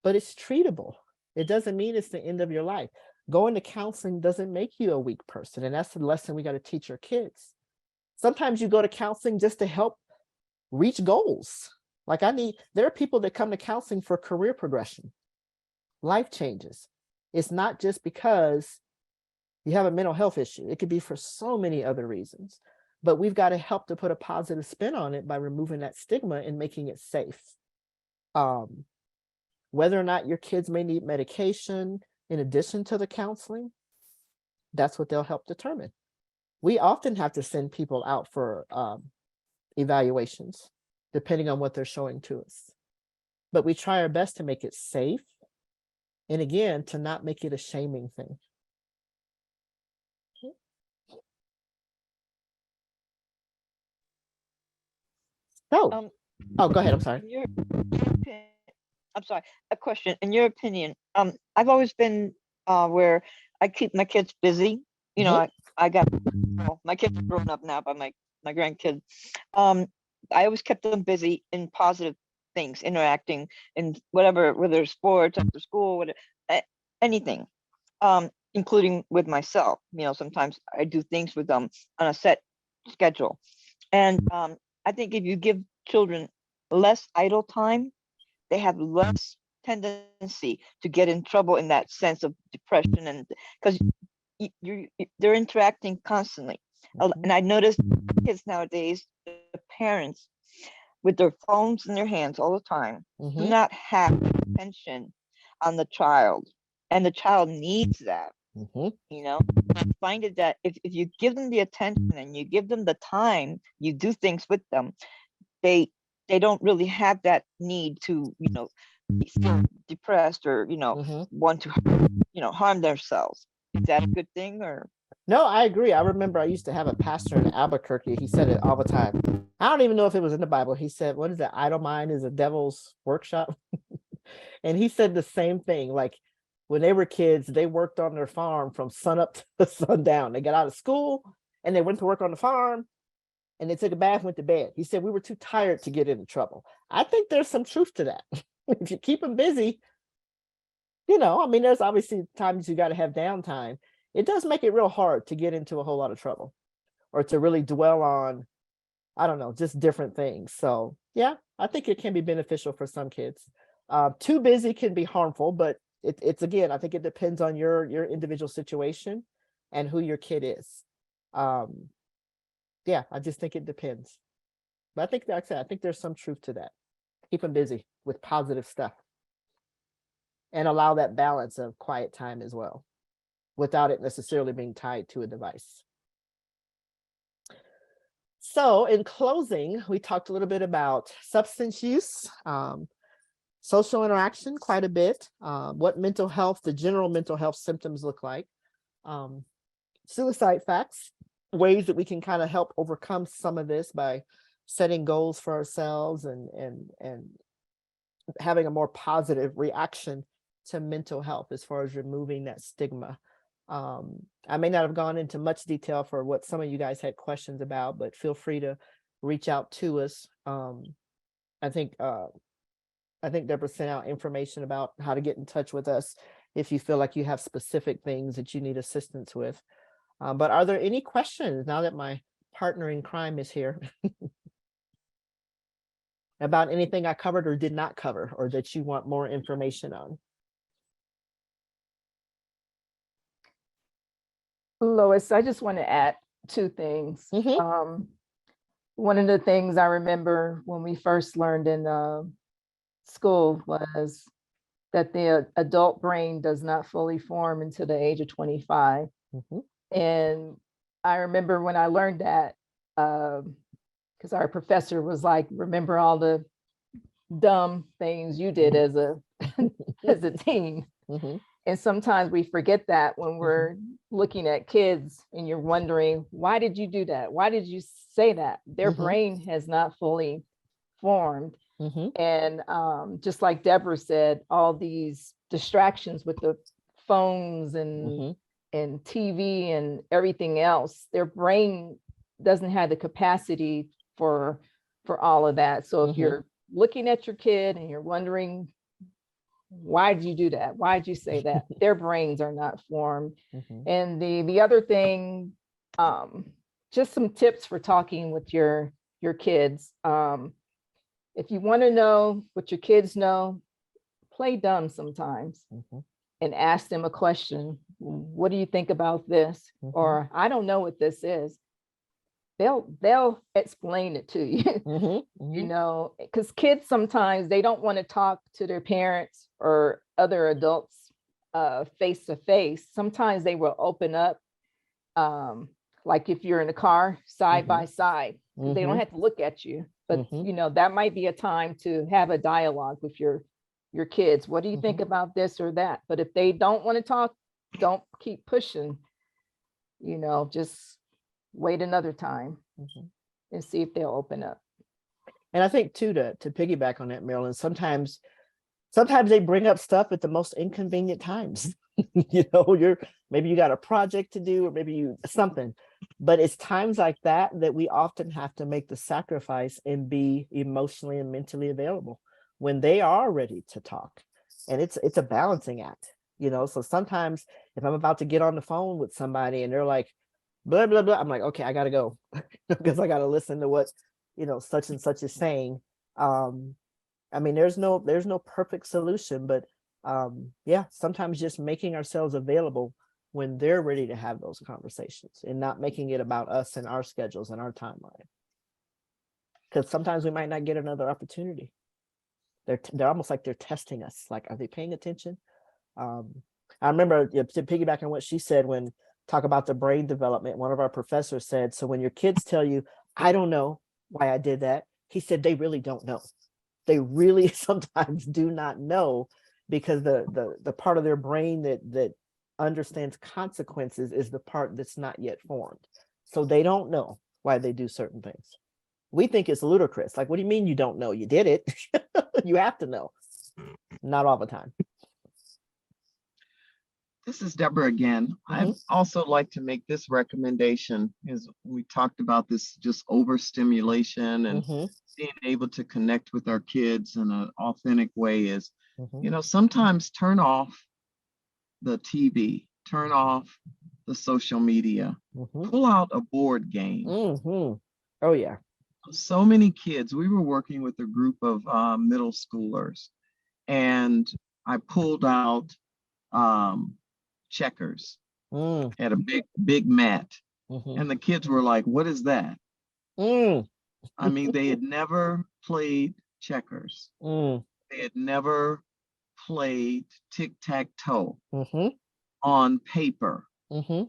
But it's treatable. It doesn't mean it's the end of your life. Going to counseling doesn't make you a weak person. And that's the lesson we got to teach our kids. Sometimes you go to counseling just to help reach goals. Like there are people that come to counseling for career progression, life changes. It's not just because you have a mental health issue. It could be for so many other reasons, but we've got to help to put a positive spin on it by removing that stigma and making it safe. Whether or not your kids may need medication in addition to the counseling, that's what they'll help determine. We often have to send people out for evaluations, depending on what they're showing to us. But we try our best to make it safe. And again, to not make it a shaming thing. So, oh, go ahead. I'm sorry. I'm sorry. A question. In your opinion, I've always been where I keep my kids busy. You know, I got my kids are grown up now, but my grandkids. I always kept them busy in positive things, interacting in whatever, whether it's sports, after school, whatever, anything, including with myself. You know, sometimes I do things with them on a set schedule, and I think if you give children less idle time, they have less tendency to get in trouble in that sense of depression, and because they're interacting constantly. And I noticed kids nowadays, the parents with their phones in their hands all the time do not have attention on the child, and the child needs that. You know, I find it that if you give them the attention and you give them the time, you do things with them, they don't really have that need to, you know, be so depressed or, you know, want to, you know, harm themselves. Is that a good thing? Or no, I agree. I remember I used to have a pastor in Albuquerque. He said it all the time. I don't even know if it was in the Bible. He said, what is it? Idle mind is a devil's workshop. And he said the same thing. Like when they were kids, they worked on their farm from sunup to sundown. They got out of school and they went to work on the farm and they took a bath, went to bed. He said, we were too tired to get into trouble. I think there's some truth to that. If you keep them busy, you know, I mean, there's obviously times you got to have downtime. It does make it real hard to get into a whole lot of trouble or to really dwell on, I don't know, just different things. So yeah, I think it can be beneficial for some kids. Too busy can be harmful, but it's again, I think it depends on your individual situation and who your kid is. Yeah, I just think it depends. But I think, like I said, I think there's some truth to that. Keep them busy with positive stuff and allow that balance of quiet time as well, without it necessarily being tied to a device. So in closing, we talked a little bit about substance use, social interaction quite a bit, what mental health, the general mental health symptoms look like, suicide facts, ways that we can kind of help overcome some of this by setting goals for ourselves and having a more positive reaction to mental health as far as removing that stigma. I may not have gone into much detail for what some of you guys had questions about, but feel free to reach out to us. I think Deborah sent out information about how to get in touch with us if you feel like you have specific things that you need assistance with. But are there any questions now that my partner in crime is here about anything I covered or did not cover, or that you want more information on? Lois, I just want to add two things. One of the things I remember when we first learned in school was that the adult brain does not fully form until the age of 25. And I remember when I learned that, because our professor was like, remember all the dumb things you did as a as a teen. And sometimes we forget that when we're looking at kids and you're wondering, why did you do that? Why did you say that? Their brain has not fully formed. And just like Deborah said, all these distractions with the phones and TV and everything else, their brain doesn't have the capacity for all of that. So if you're looking at your kid and you're wondering, why did you do that? Why did you say that? Their brains are not formed. And the other thing, just some tips for talking with your kids. if you want to know what your kids know, play dumb sometimes and ask them a question. What do you think about this? Or I don't know what this is. They'll explain it to you. You know, because kids sometimes they don't want to talk to their parents or other adults face to face. Sometimes they will open up, like if you're in a car side by side. They don't have to look at you, but you know, that might be a time to have a dialogue with your kids. What do you think about this or that? But if they don't want to talk, don't keep pushing. You know, just wait another time and see if they'll open up. And I think too, to piggyback on that, Marilyn, sometimes they bring up stuff at the most inconvenient times. You know, maybe you got a project to do, or maybe you something, but it's times like that we often have to make the sacrifice and be emotionally and mentally available when they are ready to talk. And it's a balancing act, you know. So sometimes if I'm about to get on the phone with somebody and they're like, blah, blah, blah, I'm like, okay, I gotta go because I gotta listen to what, you know, such and such is saying. I mean, there's no perfect solution, but yeah, sometimes just making ourselves available when they're ready to have those conversations and not making it about us and our schedules and our timeline. Because sometimes we might not get another opportunity. They're almost like they're testing us. Like, are they paying attention? I remember, to piggyback on what she said when talk about the brain development, one of our professors said, so when your kids tell you, I don't know why I did that, he said they really don't know. They really sometimes do not know, because the part of their brain that understands consequences is the part that's not yet formed. So they don't know why they do certain things. We think it's ludicrous. Like, what do you mean you don't know? You did it. You have to know. Not all the time. This is Deborah again. I'd also like to make this recommendation, is we talked about this just overstimulation and being able to connect with our kids in an authentic way is, you know, sometimes turn off the TV, turn off the social media, pull out a board game. Oh yeah. So many kids, we were working with a group of middle schoolers, and I pulled out checkers at a big mat, and the kids were like, what is that? I mean, they had never played checkers. They had never played tic-tac-toe on paper.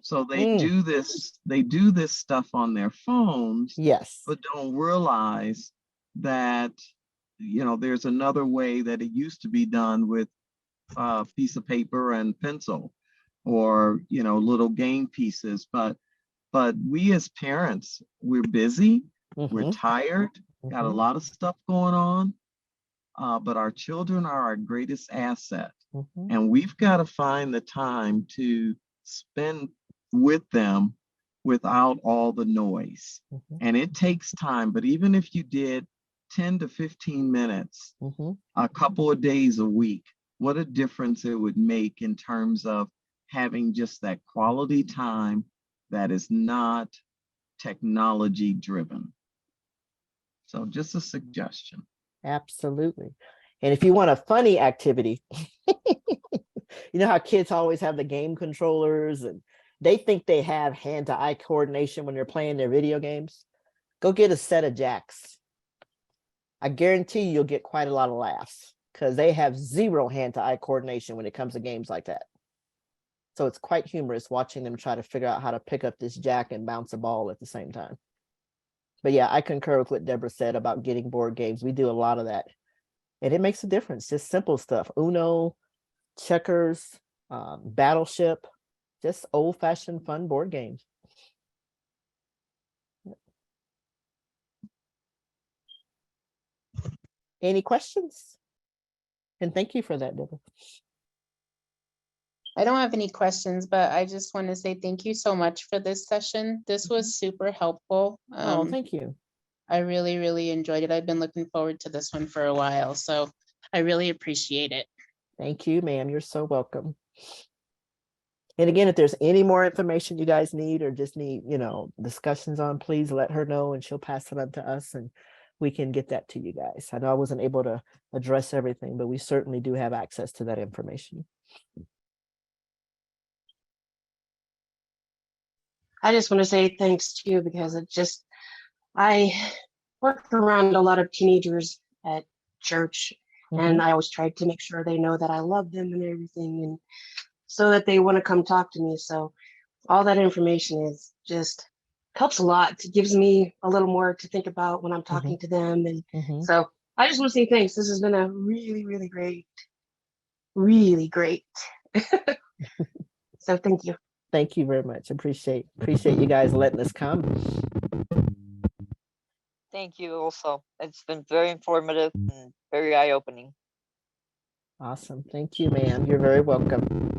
So they do this stuff on their phones, but don't realize that, you know, there's another way that it used to be done with a piece of paper and pencil, or, you know, little game pieces. But we as parents, we're busy, we're tired, got a lot of stuff going on, but our children are our greatest asset. And we've got to find the time to spend with them without all the noise. And it takes time, but even if you did 10 to 15 minutes, a couple of days a week, what a difference it would make in terms of having just that quality time that is not technology driven. So just a suggestion. Absolutely. And if you want a funny activity, you know how kids always have the game controllers and they think they have hand-to-eye coordination when they're playing their video games? Go get a set of jacks. I guarantee you'll get quite a lot of laughs, because they have zero hand-to-eye coordination when it comes to games like that. So it's quite humorous watching them try to figure out how to pick up this jack and bounce a ball at the same time. But yeah, I concur with what Deborah said about getting board games. We do a lot of that. And it makes a difference. Just simple stuff. Uno, checkers, Battleship, just old-fashioned fun board games. Any questions? And thank you for that, Deborah. I don't have any questions, but I just want to say thank you so much for this session. This was super helpful. Oh, thank you. I really, really enjoyed it. I've been looking forward to this one for a while, so I really appreciate it. Thank you, ma'am. You're so welcome. And again, if there's any more information you guys need or just need, you know, discussions on, please let her know and she'll pass it on to us. And we can get that to you guys. I know I wasn't able to address everything, but we certainly do have access to that information. I just want to say thanks to you because I work around a lot of teenagers at church, and I always try to make sure they know that I love them and everything, and so that they want to come talk to me. So all that information is just helps a lot. It gives me a little more to think about when I'm talking to them. And so I just want to say thanks. This has been a really, really great. So thank you. Thank you very much. Appreciate you guys letting us come. Thank you also. It's been very informative and very eye-opening. Awesome. Thank you, ma'am. You're very welcome.